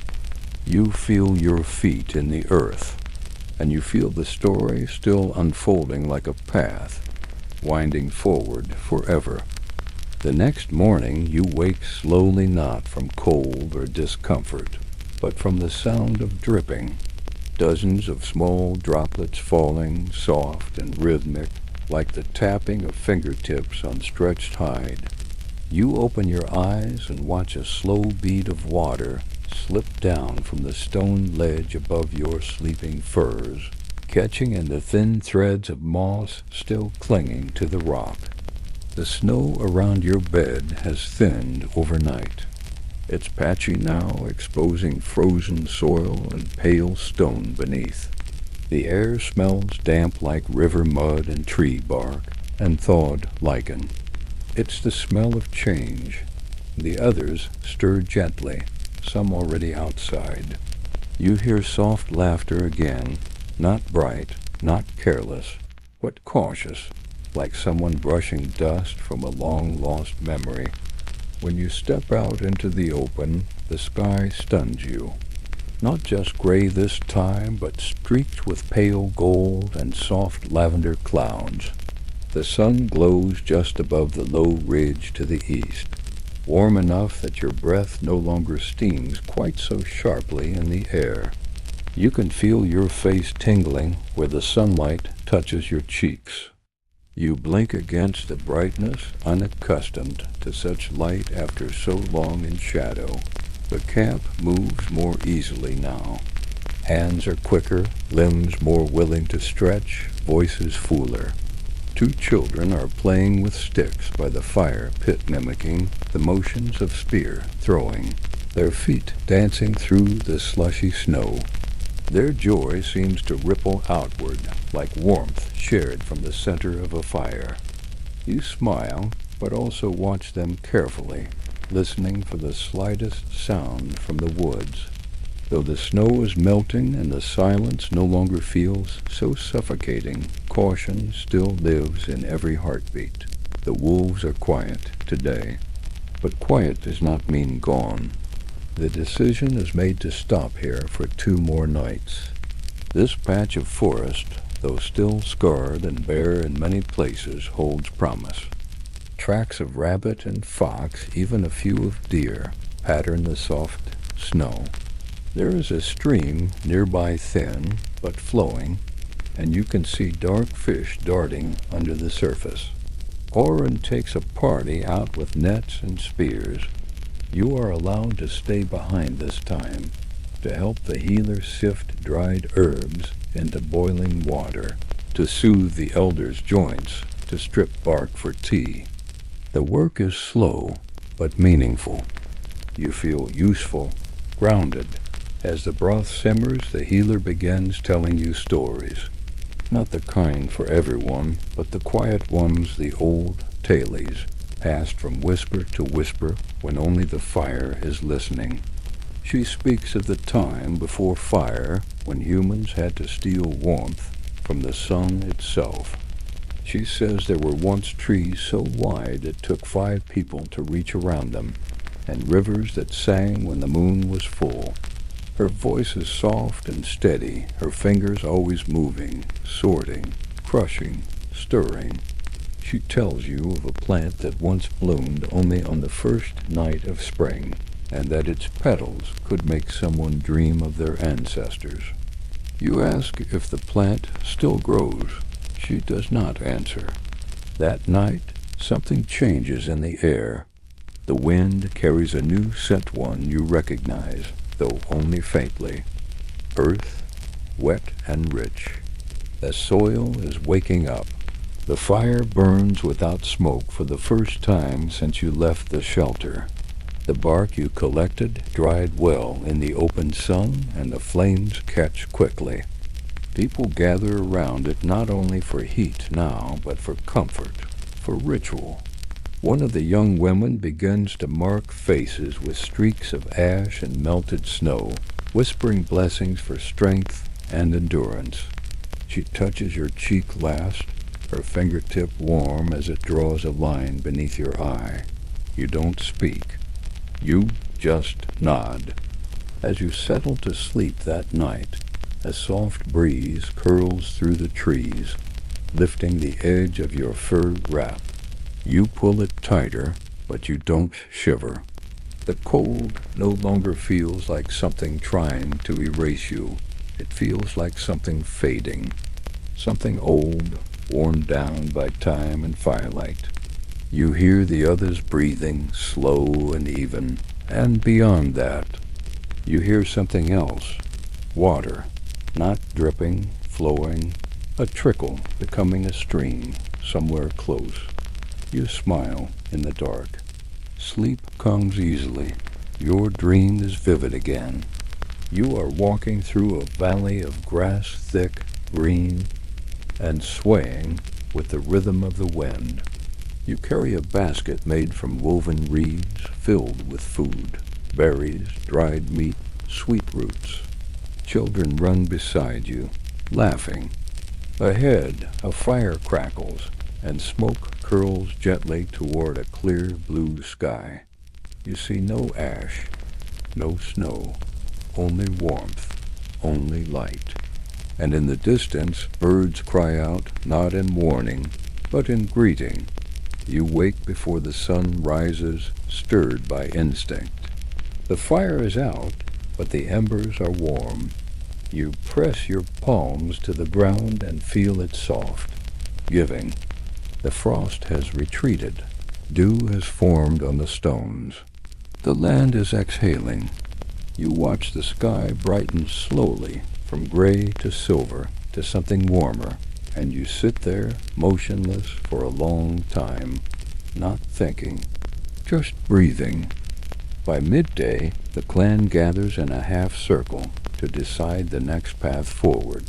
You feel your feet in the earth, and you feel the story still unfolding like a path, winding forward forever. The next morning you wake slowly, not from cold or discomfort, but from the sound of dripping. Dozens of small droplets falling, soft and rhythmic, like the tapping of fingertips on stretched hide. You open your eyes and watch a slow bead of water slip down from the stone ledge above your sleeping furs, catching in the thin threads of moss still clinging to the rock. The snow around your bed has thinned overnight. It's patchy now, exposing frozen soil and pale stone beneath. The air smells damp like river mud and tree bark and thawed lichen. It's the smell of change. The others stir gently, some already outside. You hear soft laughter again, not bright, not careless, but cautious, like someone brushing dust from a long-lost memory. When you step out into the open, the sky stuns you. Not just gray this time, but streaked with pale gold and soft lavender clouds. The sun glows just above the low ridge to the east, warm enough that your breath no longer steams quite so sharply in the air. You can feel your face tingling where the sunlight touches your cheeks. You blink against the brightness, unaccustomed to such light after so long in shadow. The camp moves more easily now. Hands are quicker, limbs more willing to stretch, voices fuller. Two children are playing with sticks by the fire pit, mimicking the motions of spear throwing, their feet dancing through the slushy snow. Their joy seems to ripple outward like warmth shared from the center of a fire. You smile, but also watch them carefully, listening for the slightest sound from the woods. Though the snow is melting and the silence no longer feels so suffocating, caution still lives in every heartbeat. The wolves are quiet today, but quiet does not mean gone. The decision is made to stop here for 2 more nights. This patch of forest, though still scarred and bare in many places, holds promise. Tracks of rabbit and fox, even a few of deer, pattern the soft snow. There is a stream nearby, thin but flowing, and you can see dark fish darting under the surface. Oren takes a party out with nets and spears. You are allowed to stay behind this time, to help the healer sift dried herbs into boiling water, to soothe the elders' joints, to strip bark for tea. The work is slow, but meaningful. You feel useful, grounded. As the broth simmers, the healer begins telling you stories. Not the kind for everyone, but the quiet ones, the old tales, passed from whisper to whisper when only the fire is listening. She speaks of the time before fire, when humans had to steal warmth from the sun itself. She says there were once trees so wide it took 5 people to reach around them, and rivers that sang when the moon was full. Her voice is soft and steady, her fingers always moving, sorting, crushing, stirring. She tells you of a plant that once bloomed only on the first night of spring, and that its petals could make someone dream of their ancestors. You ask if the plant still grows. She does not answer. That night, something changes in the air. The wind carries a new scent one you recognize, though only faintly. Earth, wet and rich. The soil is waking up. The fire burns without smoke for the first time since you left the shelter. The bark you collected dried well in the open sun, and the flames catch quickly. People gather around it not only for heat now, but for comfort, for ritual. One of the young women begins to mark faces with streaks of ash and melted snow, whispering blessings for strength and endurance. She touches your cheek last, her fingertip warm as it draws a line beneath your eye. You don't speak. You just nod. As you settle to sleep that night, a soft breeze curls through the trees, lifting the edge of your fur wrap. You pull it tighter, but you don't shiver. The cold no longer feels like something trying to erase you. It feels like something fading, something old, worn down by time and firelight. You hear the others breathing, slow and even, and beyond that, you hear something else. Water, not dripping, flowing, a trickle becoming a stream somewhere close. You smile in the dark. Sleep comes easily. Your dream is vivid again. You are walking through a valley of grass thick, green, and swaying with the rhythm of the wind. You carry a basket made from woven reeds filled with food, berries, dried meat, sweet roots. Children run beside you, laughing. Ahead, a fire crackles, and smoke curls gently toward a clear blue sky. You see no ash, no snow, only warmth, only light. And in the distance, birds cry out, not in warning, but in greeting. You wake before the sun rises, stirred by instinct. The fire is out, but the embers are warm. You press your palms to the ground and feel it soft, giving. The frost has retreated. Dew has formed on the stones. The land is exhaling. You watch the sky brighten slowly from gray to silver to something warmer, and you sit there motionless for a long time, not thinking, just breathing. By midday, the clan gathers in a half circle to decide the next path forward.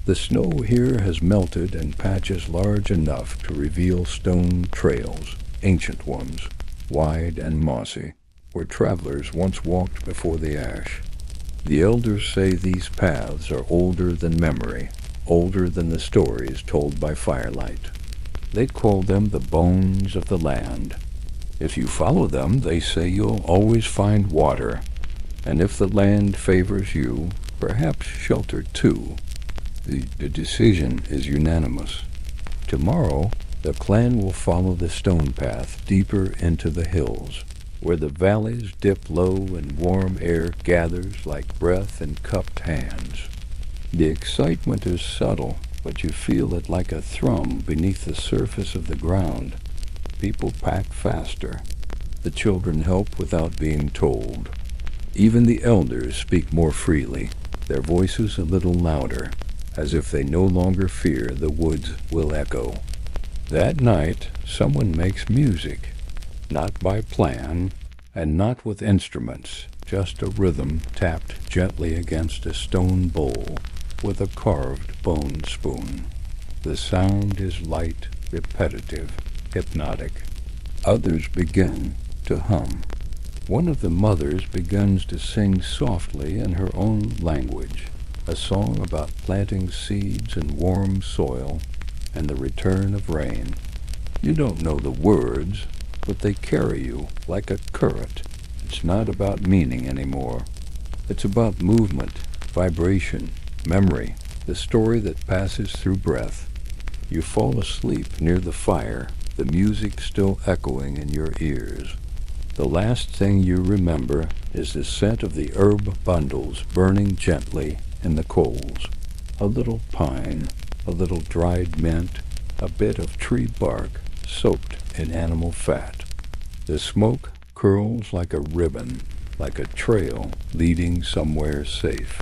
The snow here has melted in patches large enough to reveal stone trails, ancient ones, wide and mossy, where travelers once walked before the ash. The elders say these paths are older than memory, older than the stories told by firelight. They call them the bones of the land. If you follow them, they say you'll always find water, and if the land favors you, perhaps shelter too. The decision is unanimous. Tomorrow, the clan will follow the stone path deeper into the hills, where the valleys dip low and warm air gathers like breath in cupped hands. The excitement is subtle, but you feel it like a thrum beneath the surface of the ground. People pack faster. The children help without being told. Even the elders speak more freely, their voices a little louder, as if they no longer fear the woods will echo. That night, someone makes music, not by plan, and not with instruments, just a rhythm tapped gently against a stone bowl with a carved bone spoon. The sound is light, repetitive, hypnotic. Others begin to hum. One of the mothers begins to sing softly in her own language, a song about planting seeds in warm soil and the return of rain. You don't know the words, but they carry you like a current. It's not about meaning anymore. It's about movement, vibration, memory, the story that passes through breath. You fall asleep near the fire, the music still echoing in your ears. The last thing you remember is the scent of the herb bundles burning gently in the coals. A little pine, a little dried mint, a bit of tree bark soaked in animal fat. The smoke curls like a ribbon, like a trail leading somewhere safe,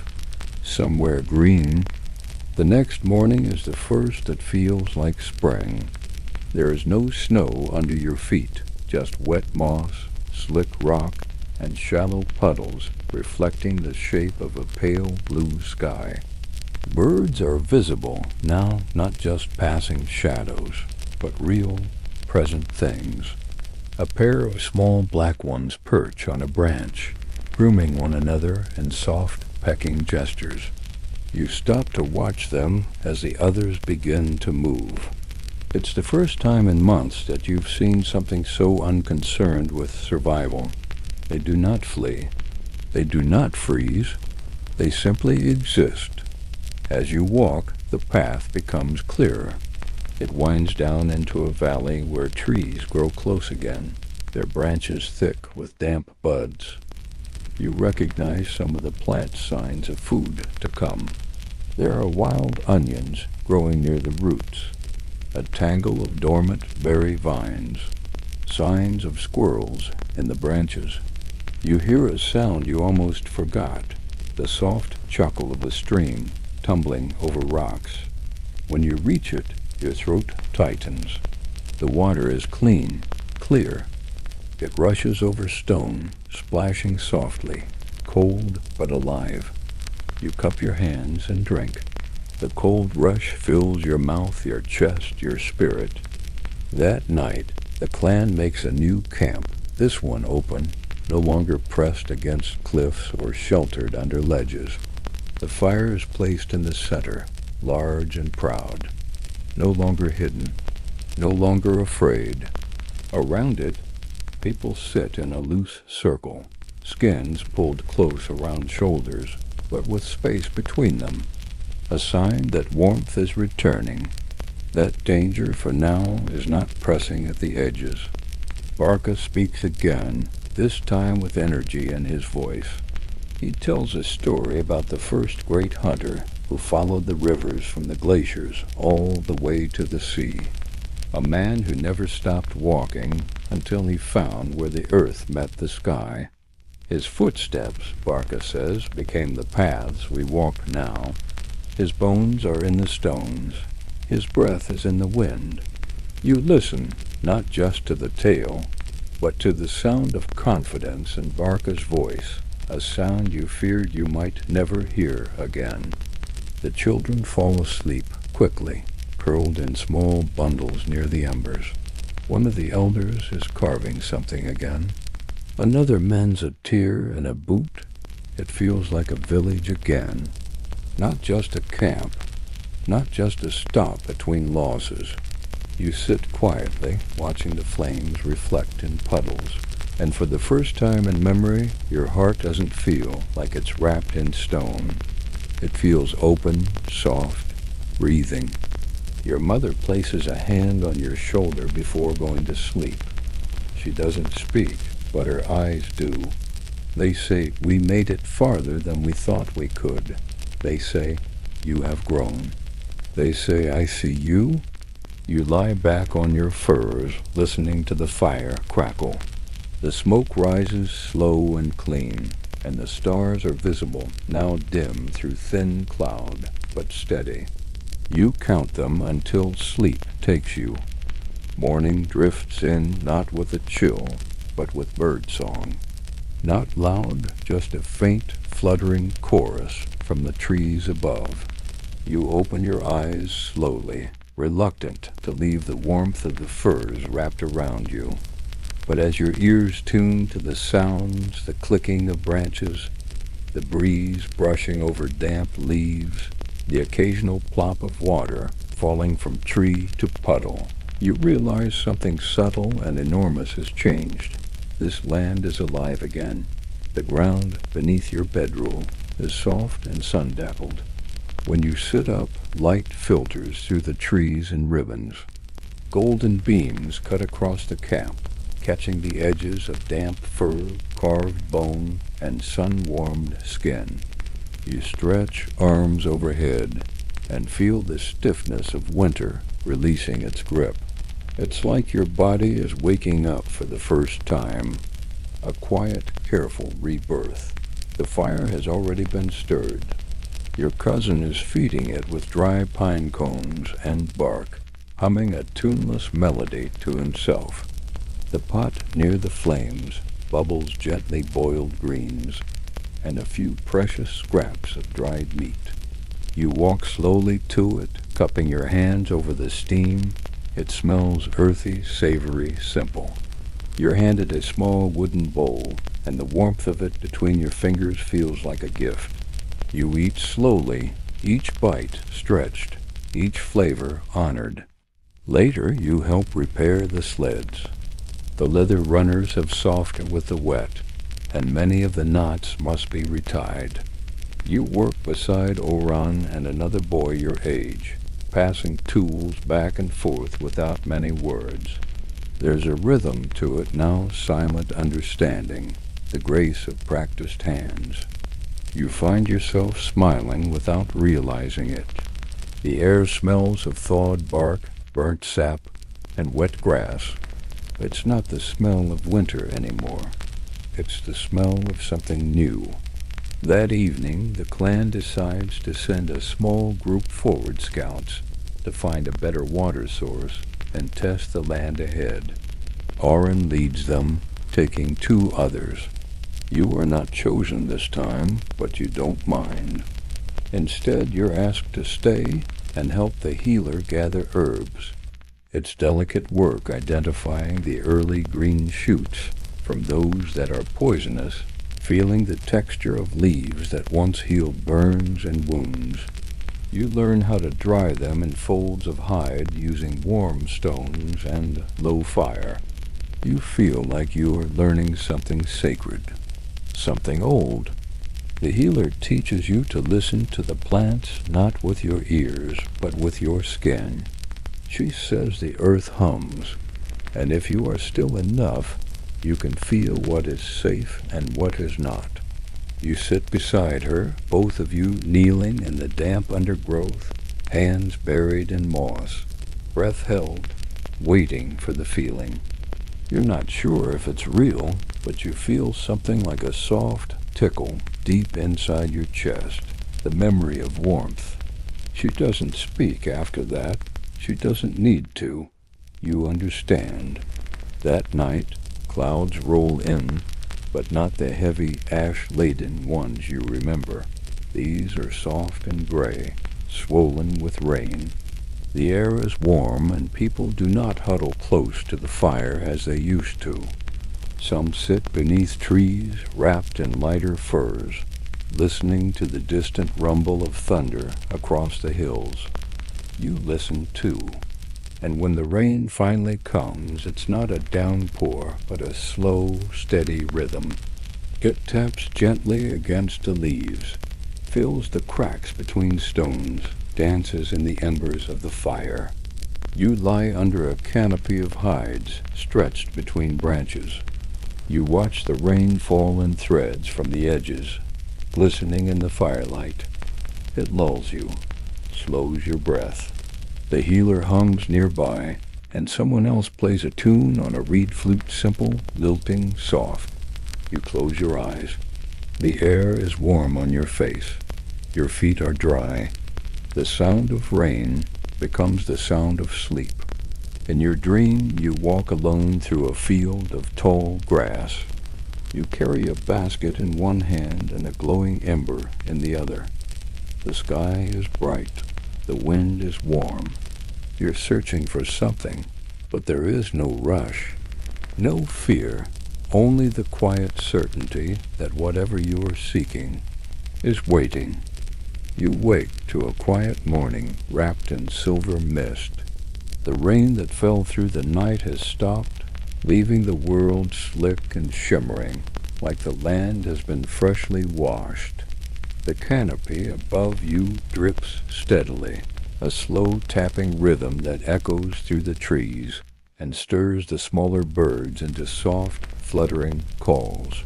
somewhere green. The next morning is the first that feels like spring. There is no snow under your feet, just wet moss, slick rock, and shallow puddles reflecting the shape of a pale blue sky. Birds are visible now, not just passing shadows, but real, present things. A pair of small black ones perch on a branch, grooming one another in soft, pecking gestures. You stop to watch them as the others begin to move. It's the first time in months that you've seen something so unconcerned with survival. They do not flee. They do not freeze. They simply exist. As you walk, the path becomes clearer. It winds down into a valley where trees grow close again, their branches thick with damp buds. You recognize some of the plant signs of food to come. There are wild onions growing near the roots, a tangle of dormant berry vines, signs of squirrels in the branches. You hear a sound you almost forgot, the soft chuckle of a stream tumbling over rocks. When you reach it, your throat tightens. The water is clean, clear. It rushes over stone, splashing softly, cold but alive. You cup your hands and drink. The cold rush fills your mouth, your chest, your spirit. That night, the clan makes a new camp, this one open, no longer pressed against cliffs or sheltered under ledges. The fire is placed in the center, large and proud, no longer hidden, no longer afraid. Around it, people sit in a loose circle, skins pulled close around shoulders, but with space between them. A sign that warmth is returning, that danger for now is not pressing at the edges. Barca speaks again, this time with energy in his voice. He tells a story about the first great hunter who followed the rivers from the glaciers all the way to the sea. A man who never stopped walking until he found where the earth met the sky. His footsteps, Barca says, became the paths we walk now. His bones are in the stones. His breath is in the wind. You listen, not just to the tale, but to the sound of confidence in Barca's voice, a sound you feared you might never hear again. The children fall asleep quickly, curled in small bundles near the embers. One of the elders is carving something again. Another mends a tear in a boot. It feels like a village again. Not just a camp, not just a stop between losses. You sit quietly, watching the flames reflect in puddles, and for the first time in memory, your heart doesn't feel like it's wrapped in stone. It feels open, soft, breathing. Your mother places a hand on your shoulder before going to sleep. She doesn't speak, but her eyes do. They say, "We made it farther than we thought we could." They say, "You have grown." They say, "I see you." You lie back on your furs, listening to the fire crackle. The smoke rises slow and clean, and the stars are visible, now dim through thin cloud, but steady. You count them until sleep takes you. Morning drifts in not with a chill, but with bird song. Not loud, just a faint, fluttering chorus from the trees above. You open your eyes slowly, reluctant to leave the warmth of the furs wrapped around you. But as your ears tune to the sounds, the clicking of branches, the breeze brushing over damp leaves, the occasional plop of water falling from tree to puddle, you realize something subtle and enormous has changed. This land is alive again. The ground beneath your bedroll is soft and sun-dappled. When you sit up, light filters through the trees and ribbons. Golden beams cut across the camp, catching the edges of damp fur, carved bone, and sun-warmed skin. You stretch arms overhead and feel the stiffness of winter releasing its grip. It's like your body is waking up for the first time. A quiet, careful rebirth. The fire has already been stirred. Your cousin is feeding it with dry pine cones and bark, humming a tuneless melody to himself. The pot near the flames bubbles gently boiled greens and a few precious scraps of dried meat. You walk slowly to it, cupping your hands over the steam. It smells earthy, savory, simple. You're handed a small wooden bowl, and the warmth of it between your fingers feels like a gift. You eat slowly, each bite stretched, each flavor honored. Later, you help repair the sleds. The leather runners have softened with the wet, and many of the knots must be retied. You work beside Oran and another boy your age, passing tools back and forth without many words. There's a rhythm to it now, silent understanding, the grace of practiced hands. You find yourself smiling without realizing it. The air smells of thawed bark, burnt sap, and wet grass. It's not the smell of winter anymore. It's the smell of something new. That evening, the clan decides to send a small group forward scouts to find a better water source and test the land ahead. Oren leads them, taking 2 others. You are not chosen this time, but you don't mind. Instead, you're asked to stay and help the healer gather herbs. It's delicate work identifying the early green shoots from those that are poisonous, feeling the texture of leaves that once healed burns and wounds. You learn how to dry them in folds of hide using warm stones and low fire. You feel like you are learning something sacred, something old. The healer teaches you to listen to the plants not with your ears, but with your skin. She says the earth hums, and if you are still enough, you can feel what is safe and what is not. You sit beside her, both of you kneeling in the damp undergrowth, hands buried in moss, breath held, waiting for the feeling. You're not sure if it's real, but you feel something like a soft tickle deep inside your chest, the memory of warmth. She doesn't speak after that. She doesn't need to. You understand. That night, clouds roll in, but not the heavy, ash-laden ones you remember. These are soft and gray, swollen with rain. The air is warm, and people do not huddle close to the fire as they used to. Some sit beneath trees wrapped in lighter furs, listening to the distant rumble of thunder across the hills. You listen too. And when the rain finally comes, it's not a downpour, but a slow, steady rhythm. It taps gently against the leaves, fills the cracks between stones, dances in the embers of the fire. You lie under a canopy of hides stretched between branches. You watch the rain fall in threads from the edges, glistening in the firelight. It lulls you, slows your breath. The healer hums nearby, and someone else plays a tune on a reed flute, simple, lilting, soft. You close your eyes. The air is warm on your face. Your feet are dry. The sound of rain becomes the sound of sleep. In your dream, you walk alone through a field of tall grass. You carry a basket in one hand and a glowing ember in the other. The sky is bright. The wind is warm. You're searching for something, but there is no rush, no fear, only the quiet certainty that whatever you are seeking is waiting. You wake to a quiet morning wrapped in silver mist. The rain that fell through the night has stopped, leaving the world slick and shimmering. like the land has been freshly washed. The canopy above you drips steadily, a slow tapping rhythm that echoes through the trees and stirs the smaller birds into soft, fluttering calls.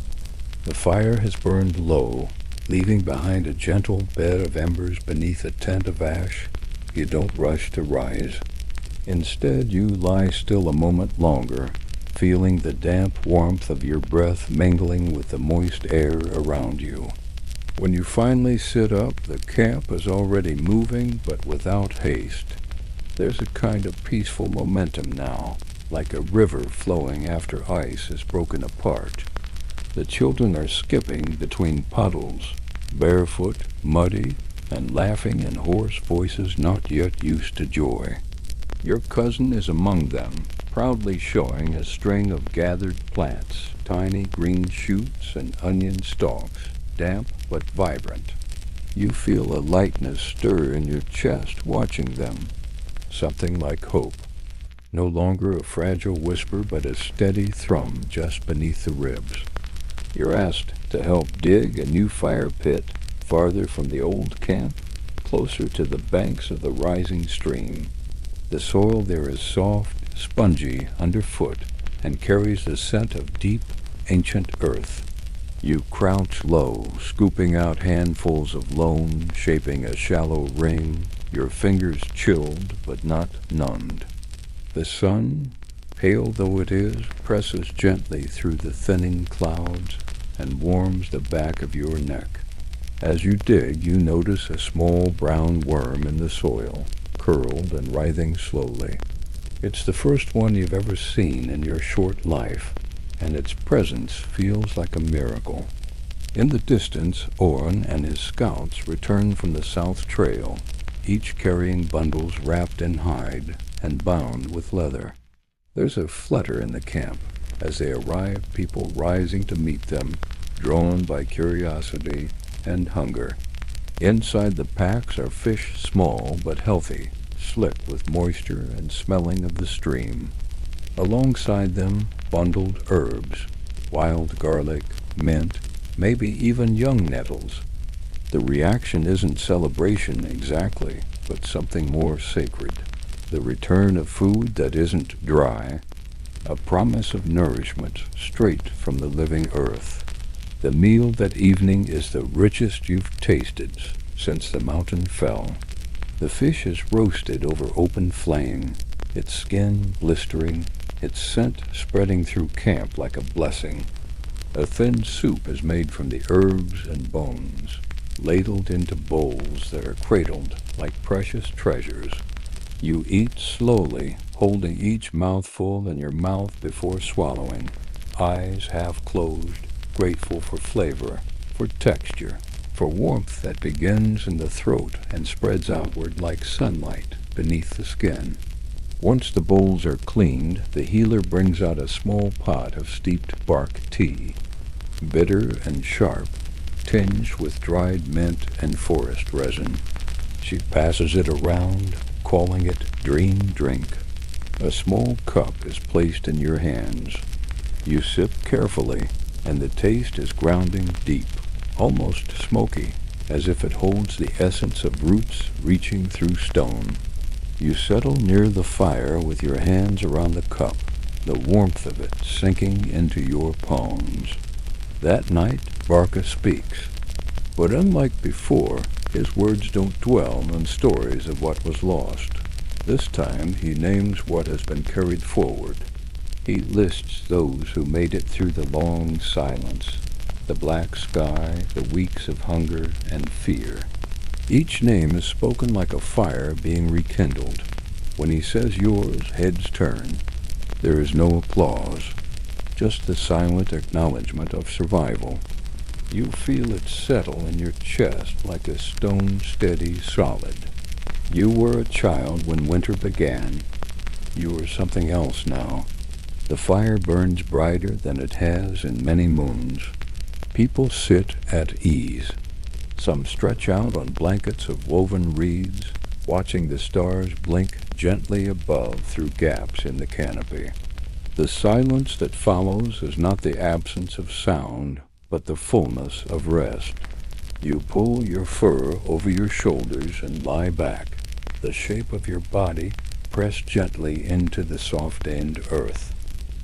The fire has burned low, leaving behind a gentle bed of embers beneath a tent of ash. You don't rush to rise. Instead, you lie still a moment longer, feeling the damp warmth of your breath mingling with the moist air around you. When you finally sit up, the camp is already moving, but without haste. There's a kind of peaceful momentum now, like a river flowing after ice is broken apart. The children are skipping between puddles, barefoot, muddy, and laughing in hoarse voices not yet used to joy. Your cousin is among them, proudly showing a string of gathered plants, tiny green shoots and onion stalks, damp but vibrant. You feel a lightness stir in your chest watching them, something like hope. No longer a fragile whisper, but a steady thrum just beneath the ribs. You're asked to help dig a new fire pit farther from the old camp, closer to the banks of the rising stream. The soil there is soft, spongy underfoot, and carries the scent of deep, ancient earth. You crouch low, scooping out handfuls of loam, shaping a shallow ring, your fingers chilled but not numbed. The sun, pale though it is, presses gently through the thinning clouds and warms the back of your neck. As you dig, you notice a small brown worm in the soil, curled and writhing slowly. It's the first one you've ever seen in your short life, and its presence feels like a miracle. In the distance, Orrin and his scouts return from the South Trail, each carrying bundles wrapped in hide and bound with leather. There's a flutter in the camp. As they arrive, people rising to meet them, drawn by curiosity and hunger. Inside the packs are fish small but healthy, slick with moisture and smelling of the stream. Alongside them, bundled herbs, wild garlic, mint, maybe even young nettles. The reaction isn't celebration exactly, but something more sacred. The return of food that isn't dry, a promise of nourishment straight from the living earth. The meal that evening is the richest you've tasted since the mountain fell. The fish is roasted over open flame, its skin blistering, its scent spreading through camp like a blessing. A thin soup is made from the herbs and bones, ladled into bowls that are cradled like precious treasures. You eat slowly, holding each mouthful in your mouth before swallowing, eyes half closed, grateful for flavor, for texture, for warmth that begins in the throat and spreads outward like sunlight beneath the skin. Once the bowls are cleaned, the healer brings out a small pot of steeped bark tea, bitter and sharp, tinged with dried mint and forest resin. She passes it around, calling it Dream Drink. A small cup is placed in your hands. You sip carefully, and the taste is grounding deep, almost smoky, as if it holds the essence of roots reaching through stone. You settle near the fire with your hands around the cup, the warmth of it sinking into your palms. That night, Barca speaks. But unlike before, his words don't dwell on stories of what was lost. This time, he names what has been carried forward. He lists those who made it through the long silence, the black sky, the weeks of hunger and fear. Each name is spoken like a fire being rekindled. When he says yours, heads turn. There is no applause, just the silent acknowledgement of survival. You feel it settle in your chest like a stone-steady solid. You were a child when winter began. You are something else now. The fire burns brighter than it has in many moons. People sit at ease. Some stretch out on blankets of woven reeds, watching the stars blink gently above through gaps in the canopy. The silence that follows is not the absence of sound, but the fullness of rest. You pull your fur over your shoulders and lie back, the shape of your body pressed gently into the soft-stained earth.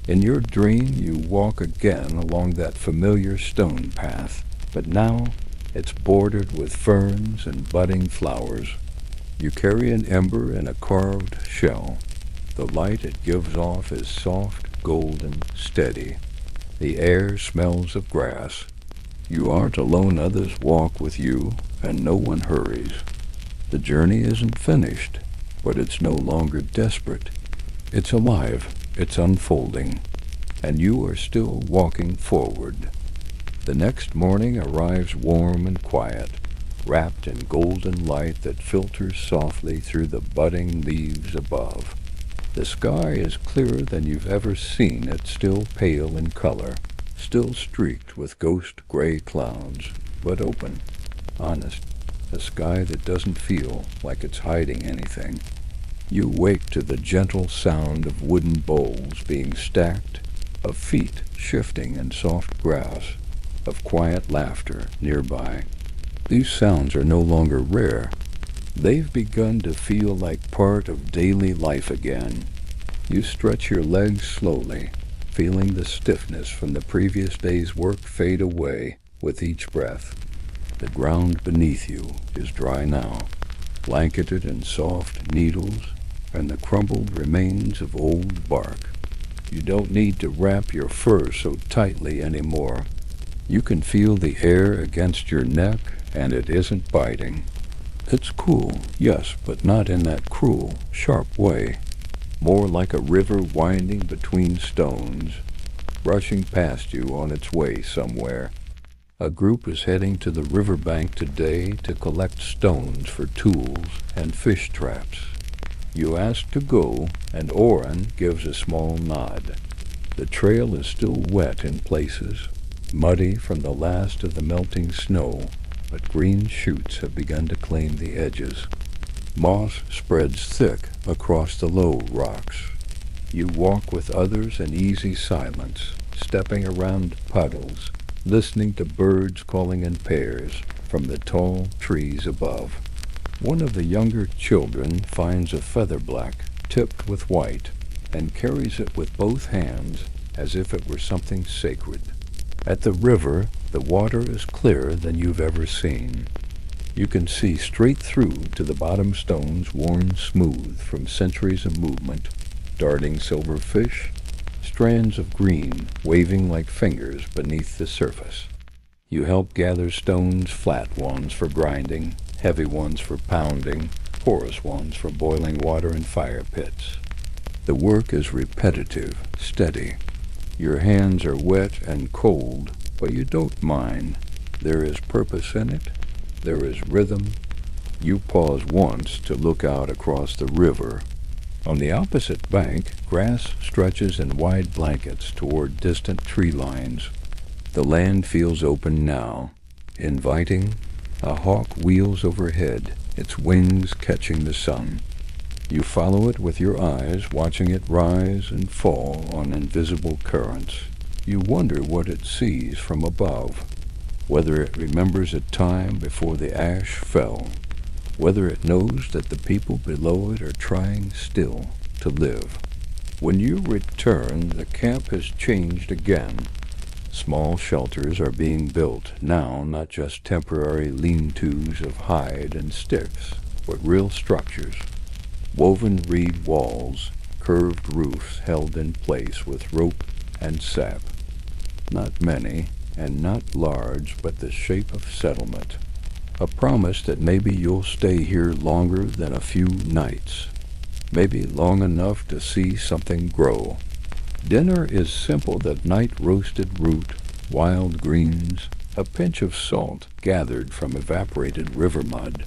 In your dream, you walk again along that familiar stone path, but now it's bordered with ferns and budding flowers. You carry an ember in a carved shell. The light it gives off is soft, golden, steady. The air smells of grass. You aren't alone, others walk with you, and no one hurries. The journey isn't finished, but it's no longer desperate. It's alive, it's unfolding, and you are still walking forward. The next morning arrives warm and quiet, wrapped in golden light that filters softly through the budding leaves above. The sky is clearer than you've ever seen it, still pale in color, still streaked with ghost gray clouds, but open, honest, a sky that doesn't feel like it's hiding anything. You wake to the gentle sound of wooden bowls being stacked, of feet shifting in soft grass, of quiet laughter nearby. These sounds are no longer rare. They've begun to feel like part of daily life again. You stretch your legs slowly, feeling the stiffness from the previous day's work fade away with each breath. The ground beneath you is dry now, blanketed in soft needles and the crumbled remains of old bark. You don't need to wrap your fur so tightly anymore. You can feel the air against your neck, and it isn't biting. It's cool, yes, but not in that cruel, sharp way. More like a river winding between stones, rushing past you on its way somewhere. A group is heading to the riverbank today to collect stones for tools and fish traps. You ask to go, and Oren gives a small nod. The trail is still wet in places, muddy from the last of the melting snow, but green shoots have begun to claim the edges. Moss spreads thick across the low rocks. You walk with others in easy silence, stepping around puddles, listening to birds calling in pairs from the tall trees above. One of the younger children finds a feather-black tipped with white and carries it with both hands as if it were something sacred. At the river, the water is clearer than you've ever seen. You can see straight through to the bottom stones worn smooth from centuries of movement, darting silver fish, strands of green waving like fingers beneath the surface. You help gather stones, flat ones for grinding, heavy ones for pounding, porous ones for boiling water in fire pits. The work is repetitive, steady. Your hands are wet and cold, but you don't mind. There is purpose in it. There is rhythm. You pause once to look out across the river. On the opposite bank, grass stretches in wide blankets toward distant tree lines. The land feels open now, inviting. A hawk wheels overhead, its wings catching the sun. You follow it with your eyes, watching it rise and fall on invisible currents. You wonder what it sees from above, whether it remembers a time before the ash fell, whether it knows that the people below it are trying still to live. When you return, the camp has changed again. Small shelters are being built now, not just temporary lean-tos of hide and sticks, but real structures. Woven reed walls, curved roofs held in place with rope and sap. Not many, and not large, but the shape of settlement. A promise that maybe you'll stay here longer than a few nights. Maybe long enough to see something grow. Dinner is simple: that night-roasted root, wild greens, a pinch of salt gathered from evaporated river mud.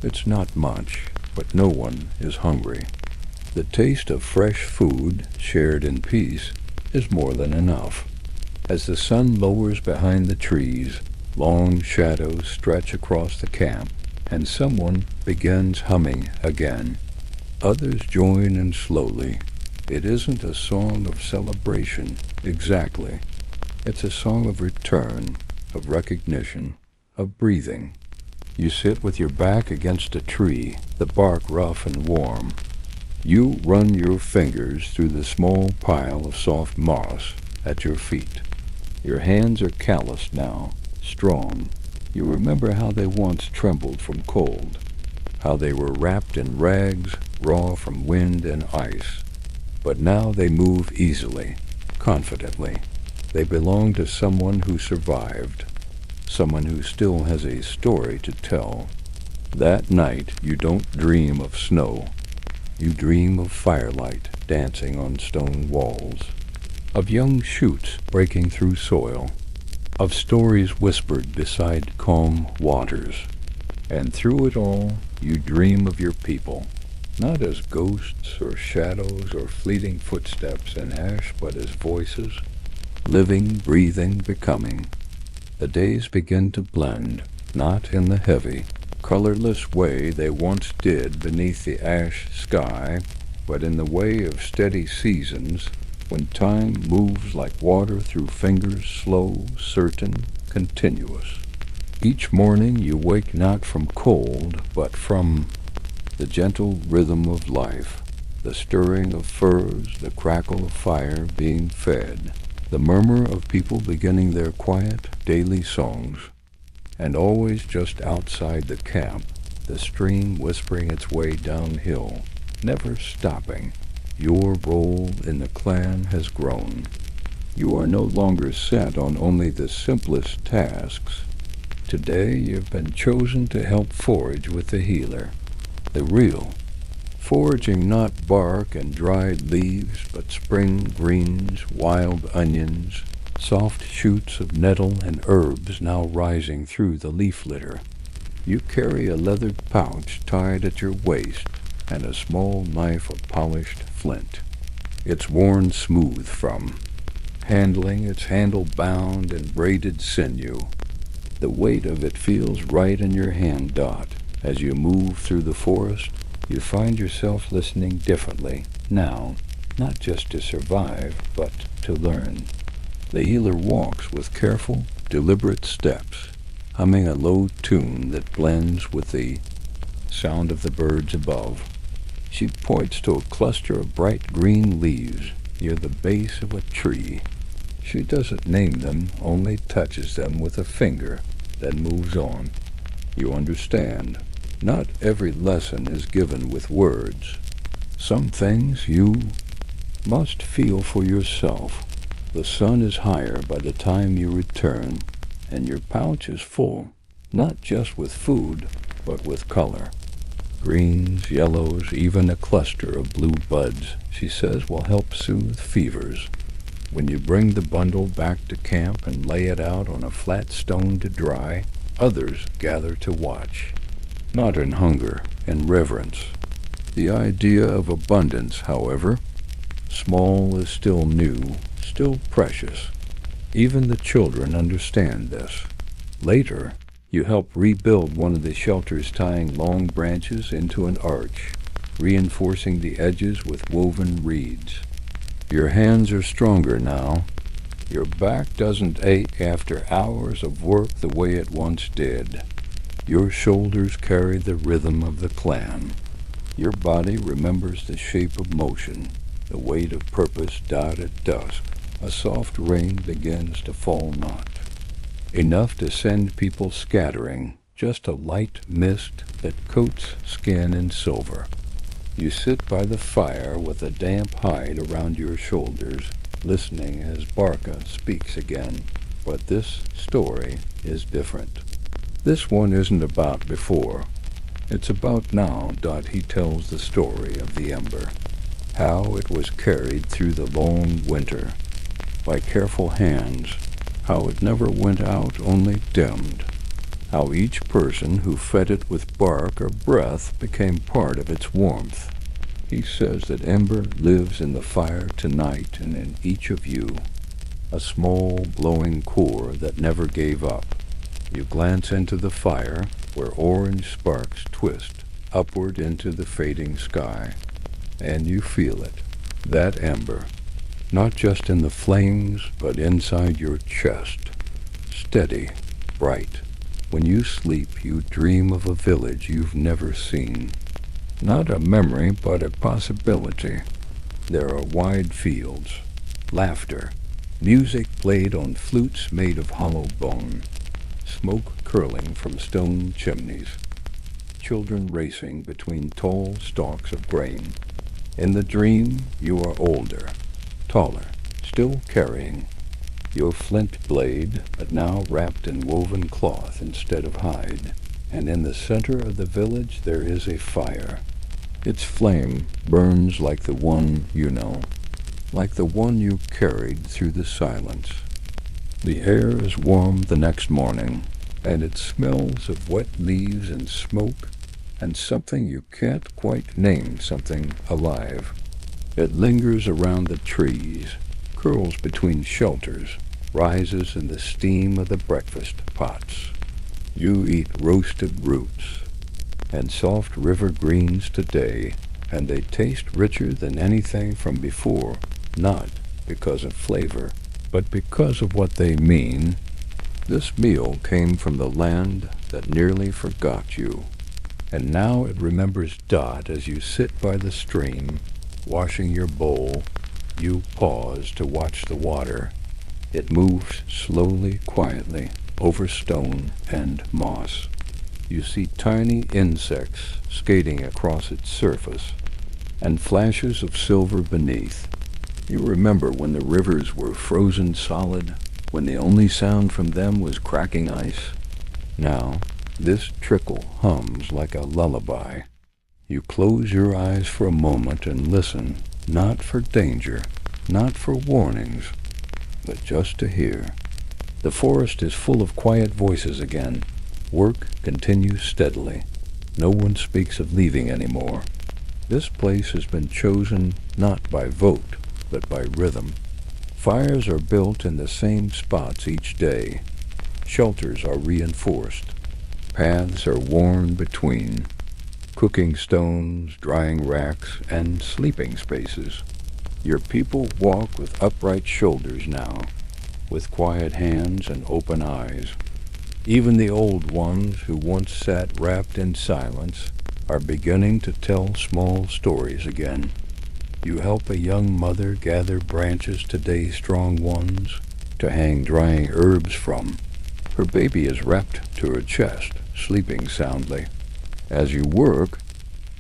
It's not much, but no one is hungry. The taste of fresh food, shared in peace, is more than enough. As the sun lowers behind the trees, long shadows stretch across the camp, and someone begins humming again. Others join in slowly. It isn't a song of celebration, exactly. It's a song of return, of recognition, of breathing. You sit with your back against a tree, the bark rough and warm. You run your fingers through the small pile of soft moss at your feet. Your hands are calloused now, strong. You remember how they once trembled from cold, how they were wrapped in rags, raw from wind and ice. But now they move easily, confidently. They belong to someone who survived, someone who still has a story to tell. That night you don't dream of snow. You dream of firelight dancing on stone walls, of young shoots breaking through soil, of stories whispered beside calm waters. And through it all, you dream of your people, not as ghosts or shadows or fleeting footsteps in ash, but as voices, living, breathing, becoming. The days begin to blend, not in the heavy, colorless way they once did beneath the ash sky, but in the way of steady seasons, when time moves like water through fingers, slow, certain, continuous. Each morning you wake not from cold, but from the gentle rhythm of life, the stirring of furs, the crackle of fire being fed, the murmur of people beginning their quiet daily songs. And always just outside the camp, the stream whispering its way downhill, never stopping. Your role in the clan has grown. You are no longer set on only the simplest tasks. Today you've been chosen to help forage with the healer, the real, foraging not bark and dried leaves, but spring greens, wild onions, soft shoots of nettle and herbs now rising through the leaf litter. You carry a leathered pouch tied at your waist and a small knife of polished flint. It's worn smooth from handling, its handle bound in braided sinew. The weight of it feels right in your hand dot. As you move through the forest, you find yourself listening differently now, not just to survive, but to learn. The healer walks with careful, deliberate steps, humming a low tune that blends with the sound of the birds above. She points to a cluster of bright green leaves near the base of a tree. She doesn't name them, only touches them with a finger, then moves on. You understand. Not every lesson is given with words. Some things you must feel for yourself. The sun is higher by the time you return, and your pouch is full, not just with food, but with color. Greens, yellows, even a cluster of blue buds, she says, will help soothe fevers. When you bring the bundle back to camp and lay it out on a flat stone to dry, others gather to watch. Not in hunger, in reverence. The idea of abundance, however, small is still new, still precious. Even the children understand this. Later, you help rebuild one of the shelters, tying long branches into an arch, reinforcing the edges with woven reeds. Your hands are stronger now. Your back doesn't ache after hours of work the way it once did. Your shoulders carry the rhythm of the clan. Your body remembers the shape of motion, the weight of purpose died at dusk. A soft rain begins to fall not. Enough to send people scattering, just a light mist that coats skin in silver. You sit by the fire with a damp hide around your shoulders, listening as Barca speaks again. But this story is different. This one isn't about before. It's about now. He tells the story of the ember, how it was carried through the long winter by careful hands, how it never went out, only dimmed, how each person who fed it with bark or breath became part of its warmth. He says that ember lives in the fire tonight and in each of you, a small glowing core that never gave up. You glance into the fire, where orange sparks twist upward into the fading sky, and you feel it. That ember, not just in the flames, but inside your chest, steady, bright. When you sleep, you dream of a village you've never seen. Not a memory, but a possibility. There are wide fields, laughter, music played on flutes made of hollow bone, smoke curling from stone chimneys, children racing between tall stalks of grain. In the dream, you are older, taller, still carrying your flint blade, but now wrapped in woven cloth instead of hide. And in the center of the village there is a fire. Its flame burns like the one you know, like the one you carried through the silence. The air is warm the next morning, and it smells of wet leaves and smoke and something you can't quite name, something alive. It lingers around the trees, curls between shelters, rises in the steam of the breakfast pots. You eat roasted roots and soft river greens today, and they taste richer than anything from before, not because of flavor, but because of what they mean. This meal came from the land that nearly forgot you, and now it remembers Dot as you sit by the stream, washing your bowl. You pause to watch the water. It moves slowly, quietly, over stone and moss. You see tiny insects skating across its surface, and flashes of silver beneath. You remember when the rivers were frozen solid, when the only sound from them was cracking ice. Now, this trickle hums like a lullaby. You close your eyes for a moment and listen, not for danger, not for warnings, but just to hear. The forest is full of quiet voices again. Work continues steadily. No one speaks of leaving anymore. This place has been chosen not by vote, but by rhythm. Fires are built in the same spots each day. Shelters are reinforced. Paths are worn between. Cooking stones, drying racks, and sleeping spaces. Your people walk with upright shoulders now, with quiet hands and open eyes. Even the old ones who once sat wrapped in silence are beginning to tell small stories again. You help a young mother gather branches to day-strong ones to hang drying herbs from. Her baby is wrapped to her chest, sleeping soundly. As you work,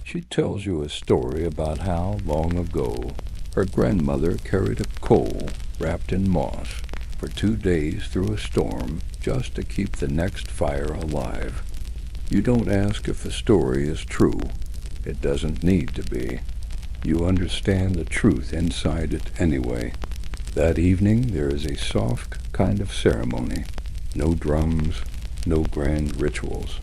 she tells you a story about how, long ago, her grandmother carried a coal wrapped in moss for 2 days through a storm just to keep the next fire alive. You don't ask if the story is true. It doesn't need to be. You understand the truth inside it anyway. That evening there is a soft kind of ceremony. No drums, no grand rituals.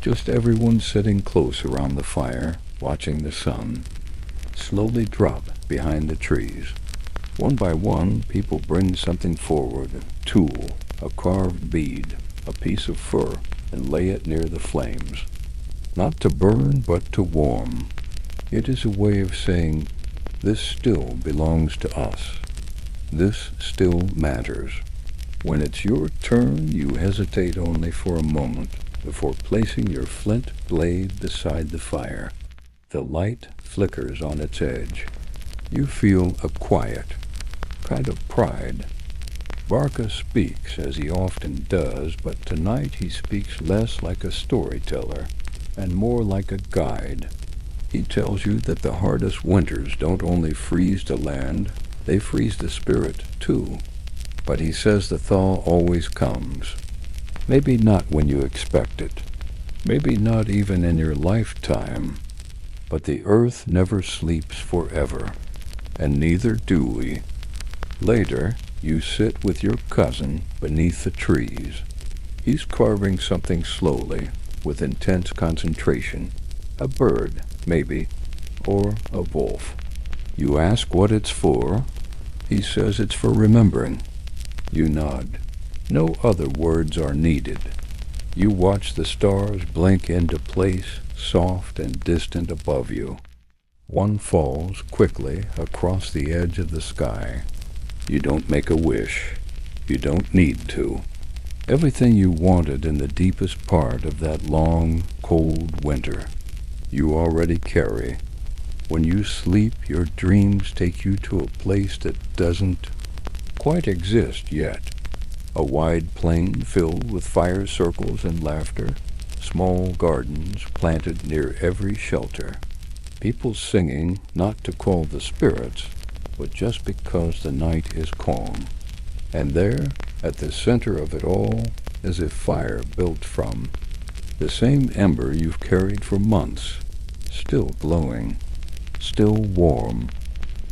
Just everyone sitting close around the fire, watching the sun slowly drop behind the trees. One by one, people bring something forward, a tool, a carved bead, a piece of fur, and lay it near the flames. Not to burn, but to warm. It is a way of saying, this still belongs to us. This still matters. When it's your turn, you hesitate only for a moment before placing your flint blade beside the fire. The light flickers on its edge. You feel a quiet, kind of pride. Barca speaks, as he often does, but tonight he speaks less like a storyteller and more like a guide. He tells you that the hardest winters don't only freeze the land, they freeze the spirit too. But he says the thaw always comes. Maybe not when you expect it. Maybe not even in your lifetime. But the earth never sleeps forever, and neither do we. Later, you sit with your cousin beneath the trees. He's carving something slowly, with intense concentration. A bird, maybe, or a wolf. You ask what it's for. He says it's for remembering. You nod. No other words are needed. You watch the stars blink into place, soft and distant above you. One falls quickly across the edge of the sky. You don't make a wish. You don't need to. Everything you wanted in the deepest part of that long, cold winter, you already carry. When you sleep, your dreams take you to a place that doesn't quite exist yet. A wide plain filled with fire circles and laughter, small gardens planted near every shelter. People singing not to call the spirits, but just because the night is calm. And there, at the center of it all, is a fire built from the same ember you've carried for months, still glowing, still warm,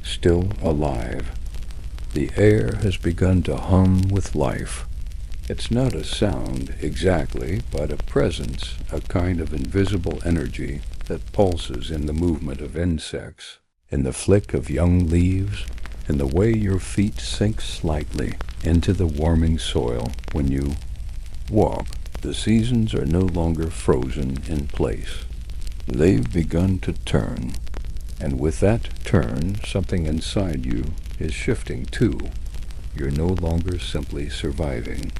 still alive. The air has begun to hum with life. It's not a sound exactly, but a presence, a kind of invisible energy that pulses in the movement of insects, in the flick of young leaves, in the way your feet sink slightly into the warming soil when you walk. The seasons are no longer frozen in place. They've begun to turn, and with that turn, something inside you is shifting too. You're no longer simply surviving.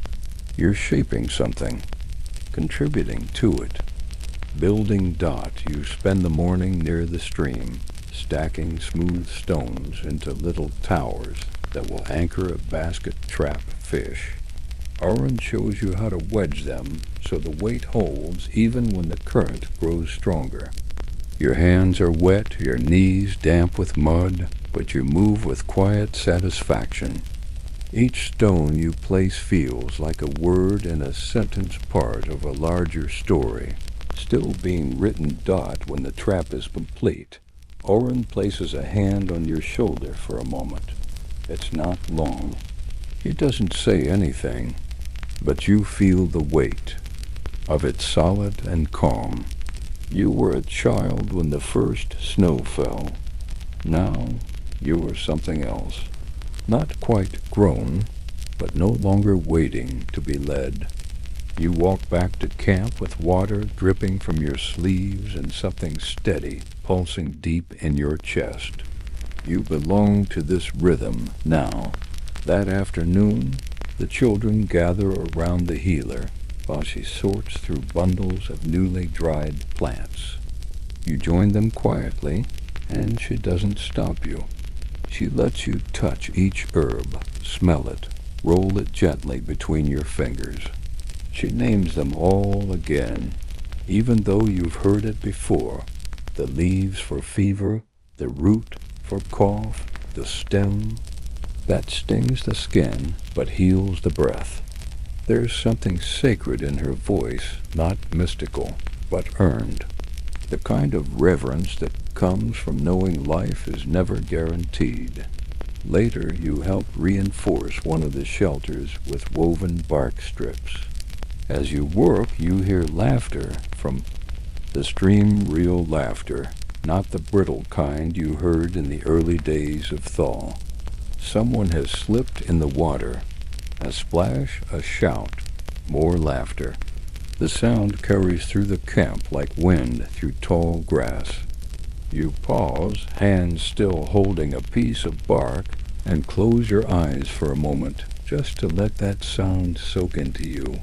You're shaping something, contributing to it. Building dot, you spend the morning near the stream, stacking smooth stones into little towers that will anchor a basket trap fish. Orange shows you how to wedge them so the weight holds even when the current grows stronger. Your hands are wet, your knees damp with mud, but you move with quiet satisfaction. Each stone you place feels like a word in a sentence part of a larger story, still being written dot when the trap is complete. Oren places a hand on your shoulder for a moment. It's not long. He doesn't say anything, but you feel the weight of it, solid and calm. You were a child when the first snow fell. Now you are something else. Not quite grown, but no longer waiting to be led. You walk back to camp with water dripping from your sleeves and something steady pulsing deep in your chest. You belong to this rhythm now. That afternoon, the children gather around the healer while she sorts through bundles of newly dried plants. You join them quietly, and she doesn't stop you. She lets you touch each herb, smell it, roll it gently between your fingers. She names them all again, even though you've heard it before. The leaves for fever, the root for cough, the stem that stings the skin but heals the breath. There's something sacred in her voice, not mystical, but earned. The kind of reverence that comes from knowing life is never guaranteed. Later, you help reinforce one of the shelters with woven bark strips. As you work, you hear laughter from the stream, real laughter, not the brittle kind you heard in the early days of thaw. Someone has slipped in the water. A splash, a shout, more laughter. The sound carries through the camp like wind through tall grass. You pause, hands still holding a piece of bark, and close your eyes for a moment, just to let that sound soak into you.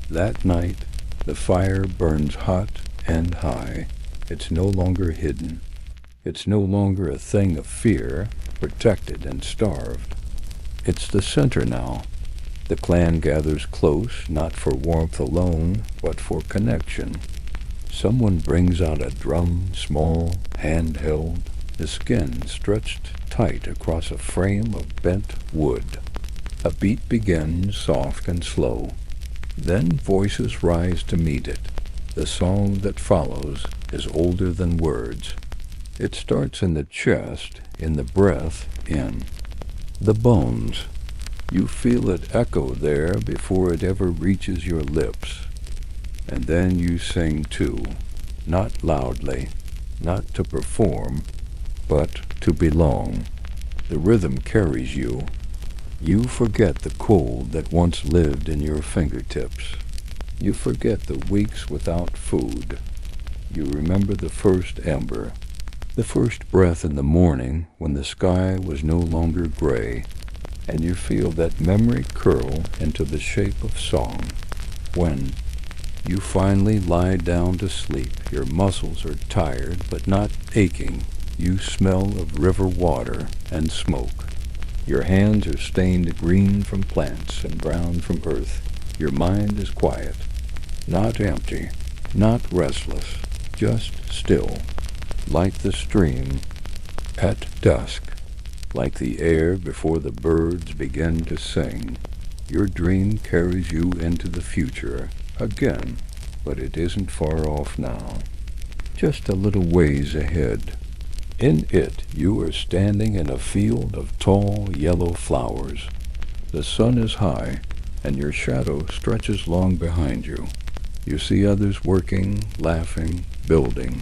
That night, the fire burns hot and high. It's no longer hidden. It's no longer a thing of fear, protected and starved. It's the center now. The clan gathers close, not for warmth alone, but for connection. Someone brings out a drum, small, handheld, the skin stretched tight across a frame of bent wood. A beat begins, soft and slow. Then voices rise to meet it. The song that follows is older than words. It starts in the chest, in the breath, in the bones. You feel it echo there before it ever reaches your lips. And then you sing too, not loudly, not to perform, but to belong. The rhythm carries you. You forget the cold that once lived in your fingertips. You forget the weeks without food. You remember the first ember, The first breath in the morning when the sky was no longer gray, and you feel that memory curl into the shape of song. When you finally lie down to sleep, your muscles are tired but not aching. You smell of river water and smoke. Your hands are stained green from plants and brown from earth. Your mind is quiet, not empty, not restless, just still, like the stream at dusk, like the air before the birds begin to sing. Your dream carries you into the future again, but it isn't far off now, just a little ways ahead. In it, you are standing in a field of tall yellow flowers. The sun is high, and your shadow stretches long behind you. You see others working, laughing, building.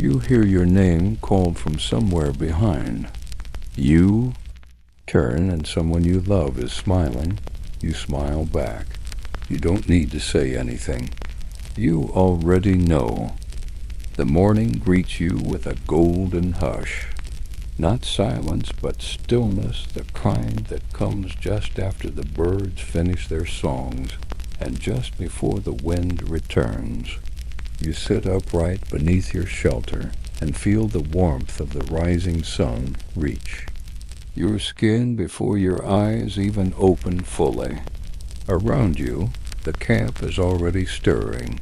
You hear your name called from somewhere behind. You turn, and someone you love is smiling. You smile back. You don't need to say anything. You already know. The morning greets you with a golden hush. Not silence, but stillness, the kind that comes just after the birds finish their songs and just before the wind returns. You sit upright beneath your shelter and feel the warmth of the rising sun reach your skin before your eyes even open fully. Around you, the camp is already stirring.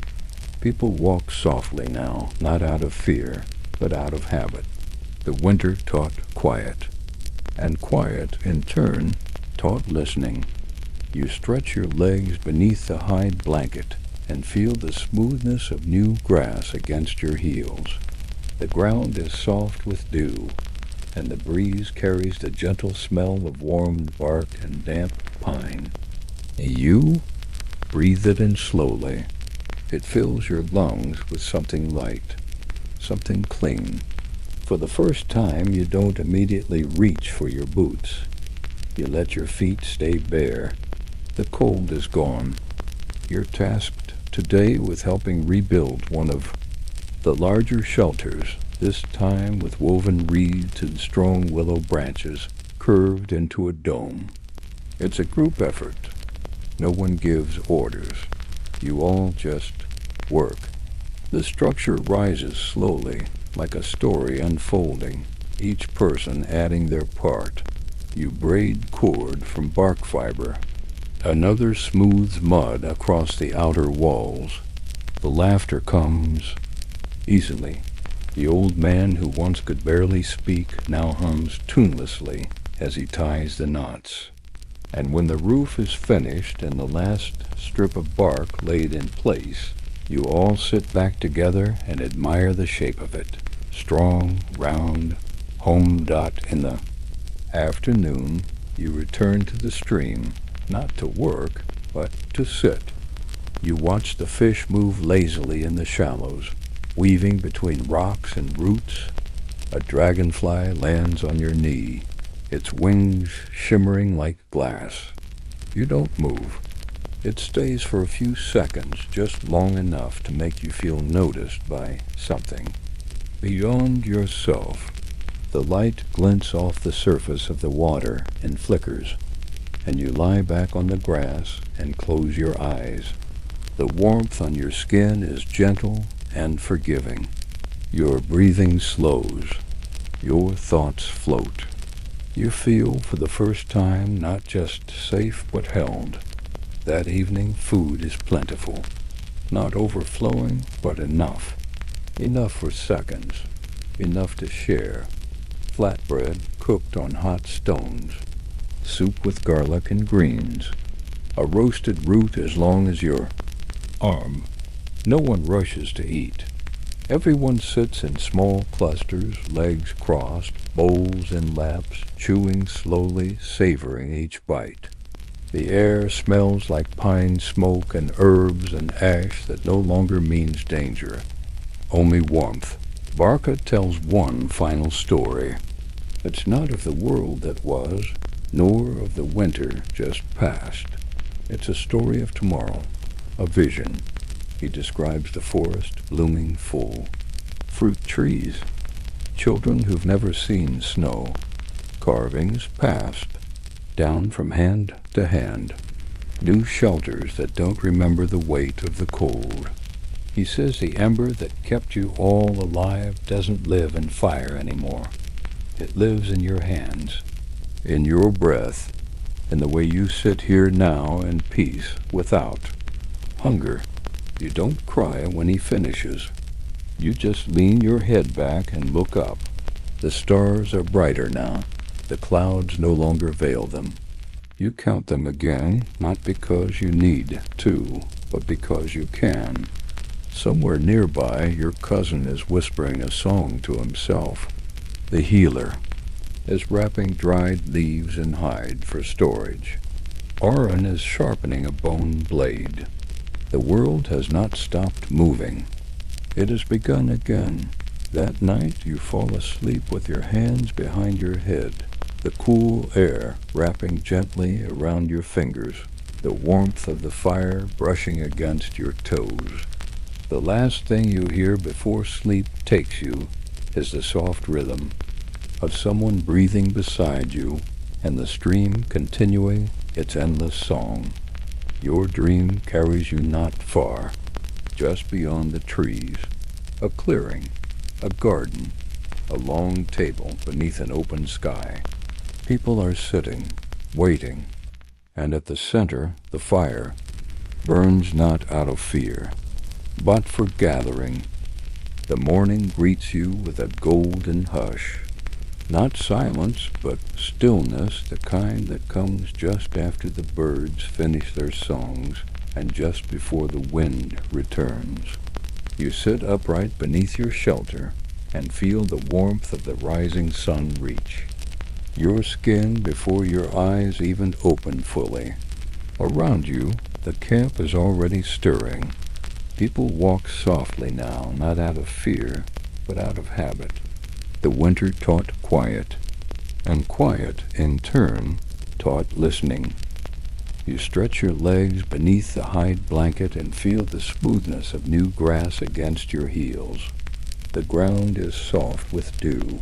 People walk softly now, not out of fear, but out of habit. The winter taught quiet, and quiet, in turn, taught listening. You stretch your legs beneath the hide blanket and feel the smoothness of new grass against your heels. The ground is soft with dew, and the breeze carries the gentle smell of warmed bark and damp pine. You breathe it in slowly. It fills your lungs with something light, something clean. For the first time, you don't immediately reach for your boots. You let your feet stay bare. The cold is gone. You're tasked today with helping rebuild one of the larger shelters, this time with woven reeds and strong willow branches curved into a dome. It's a group effort. No one gives orders. You all just work. The structure rises slowly, like a story unfolding, each person adding their part. You braid cord from bark fiber. Another smooths mud across the outer walls. The laughter comes easily. The old man who once could barely speak now hums tunelessly as he ties the knots. And when the roof is finished and the last strip of bark laid in place, you all sit back together and admire the shape of it. Strong, round, homed in the afternoon, you return to the stream, not to work, but to sit. You watch the fish move lazily in the shallows, weaving between rocks and roots. A dragonfly lands on your knee, its wings shimmering like glass. You don't move. It stays for a few seconds, just long enough to make you feel noticed by something beyond yourself. The light glints off the surface of the water and flickers, and you lie back on the grass and close your eyes. The warmth on your skin is gentle and forgiving. Your breathing slows. Your thoughts float. You feel for the first time not just safe but held. That evening food is plentiful. Not overflowing, but enough. Enough for seconds. Enough to share. Flatbread cooked on hot stones. Soup with garlic and greens. A roasted root as long as your arm. No one rushes to eat. Everyone sits in small clusters, legs crossed, bowls in laps, chewing slowly, savoring each bite. The air smells like pine smoke and herbs and ash that no longer means danger, only warmth. Barca tells one final story. It's not of the world that was, nor of the winter just past. It's a story of tomorrow, a vision. He describes the forest blooming full, fruit trees, children who've never seen snow, carvings passed, down from hand to hand, new shelters that don't remember the weight of the cold. He says the ember that kept you all alive doesn't live in fire anymore. It lives in your hands, in your breath, in the way you sit here now in peace without hunger. You don't cry when he finishes. You just lean your head back and look up. The stars are brighter now. The clouds no longer veil them. You count them again, not because you need to, but because you can. Somewhere nearby, your cousin is whispering a song to himself. The healer is wrapping dried leaves in hide for storage. Oren is sharpening a bone blade. The world has not stopped moving. It has begun again. That night you fall asleep with your hands behind your head, the cool air wrapping gently around your fingers, the warmth of the fire brushing against your toes. The last thing you hear before sleep takes you is the soft rhythm of someone breathing beside you and the stream continuing its endless song. Your dream carries you not far, just beyond the trees, a clearing, a garden, a long table beneath an open sky. People are sitting, waiting, and at the center the fire burns not out of fear, but for gathering. The morning greets you with a golden hush. Not silence, but stillness, the kind that comes just after the birds finish their songs and just before the wind returns. You sit upright beneath your shelter and feel the warmth of the rising sun reach your skin before your eyes even open fully. Around you, the camp is already stirring. People walk softly now, not out of fear, but out of habit. The winter taught quiet, and quiet, in turn, taught listening. You stretch your legs beneath the hide blanket and feel the smoothness of new grass against your heels. The ground is soft with dew,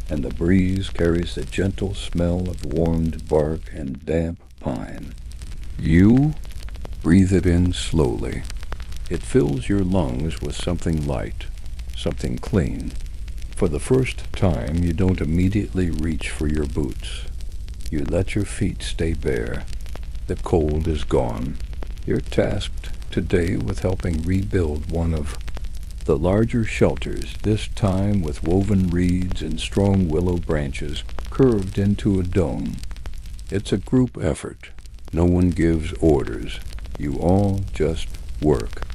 and the breeze carries the gentle smell of warmed bark and damp pine. You breathe it in slowly. It fills your lungs with something light, something clean. For the first time, you don't immediately reach for your boots. You let your feet stay bare. The cold is gone. You're tasked today with helping rebuild one of the larger shelters, this time with woven reeds and strong willow branches curved into a dome. It's a group effort. No one gives orders. You all just work.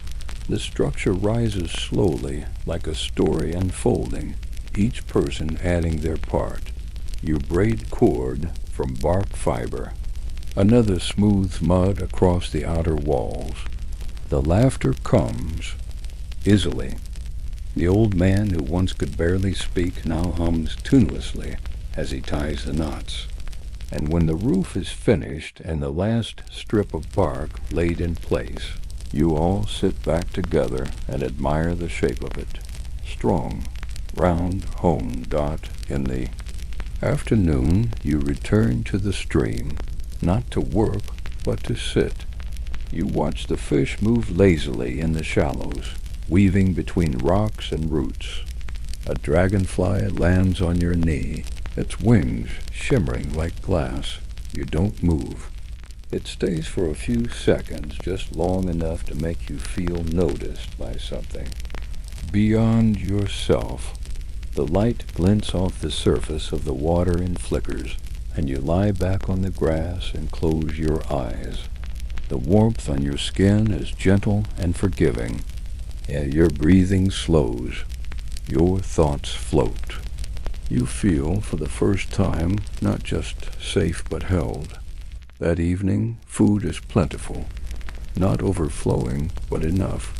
The structure rises slowly, like a story unfolding, each person adding their part. You braid cord from bark fiber. Another smooths mud across the outer walls. The laughter comes easily. The old man who once could barely speak now hums tunelessly as he ties the knots. And when the roof is finished and the last strip of bark laid in place, you all sit back together and admire the shape of it. Strong, round home dot in the afternoon. You return to the stream, not to work, but to sit. You watch the fish move lazily in the shallows, weaving between rocks and roots. A dragonfly lands on your knee, its wings shimmering like glass. You don't move. It stays for a few seconds, just long enough to make you feel noticed by something. Beyond yourself, the light glints off the surface of the water and flickers, and you lie back on the grass and close your eyes. The warmth on your skin is gentle and forgiving. Your breathing slows. Your thoughts float. You feel, for the first time, not just safe but held. That evening, food is plentiful. Not overflowing, but enough.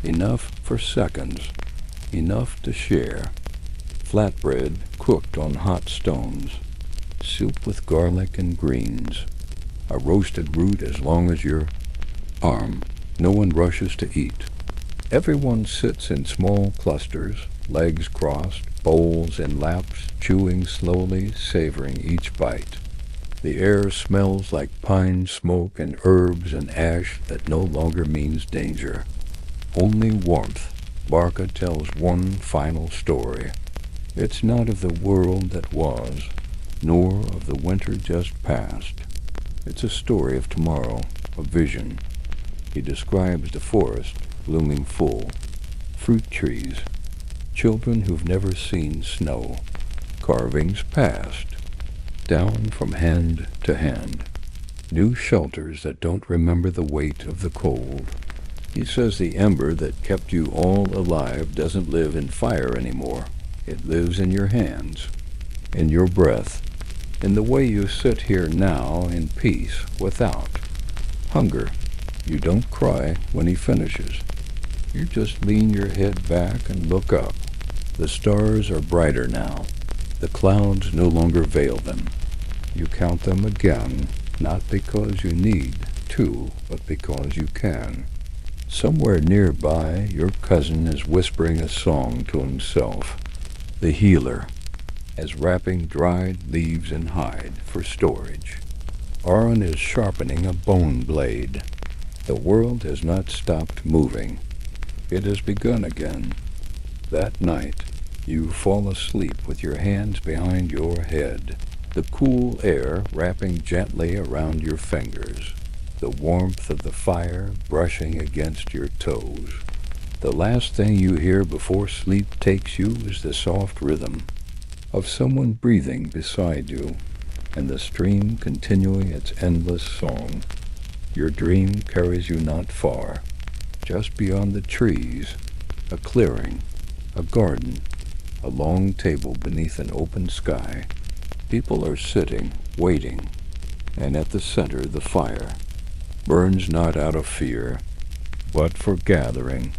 Enough for seconds. Enough to share. Flatbread cooked on hot stones. Soup with garlic and greens. A roasted root as long as your arm. No one rushes to eat. Everyone sits in small clusters, legs crossed, bowls in laps, chewing slowly, savoring each bite. The air smells like pine smoke and herbs and ash that no longer means danger. Only warmth. Barca tells one final story. It's not of the world that was, nor of the winter just past. It's a story of tomorrow, a vision. He describes the forest blooming full, fruit trees, children who've never seen snow, carvings passed, down from hand to hand, new shelters that don't remember the weight of the cold. He says the ember that kept you all alive doesn't live in fire anymore. It lives in your hands, in your breath, in the way you sit here now in peace without hunger. You don't cry when he finishes. You just lean your head back and look up. The stars are brighter now. The clouds no longer veil them. You count them again, not because you need to, but because you can. Somewhere nearby, your cousin is whispering a song to himself. The healer, as wrapping dried leaves in hide for storage. Aron is sharpening a bone blade. The world has not stopped moving. It has begun again. That night, you fall asleep with your hands behind your head, the cool air wrapping gently around your fingers, the warmth of the fire brushing against your toes. The last thing you hear before sleep takes you is the soft rhythm of someone breathing beside you, and the stream continuing its endless song. Your dream carries you not far. Just beyond the trees, a clearing, a garden, a long table beneath an open sky. People are sitting, waiting, and at the center the fire burns not out of fear, but for gathering.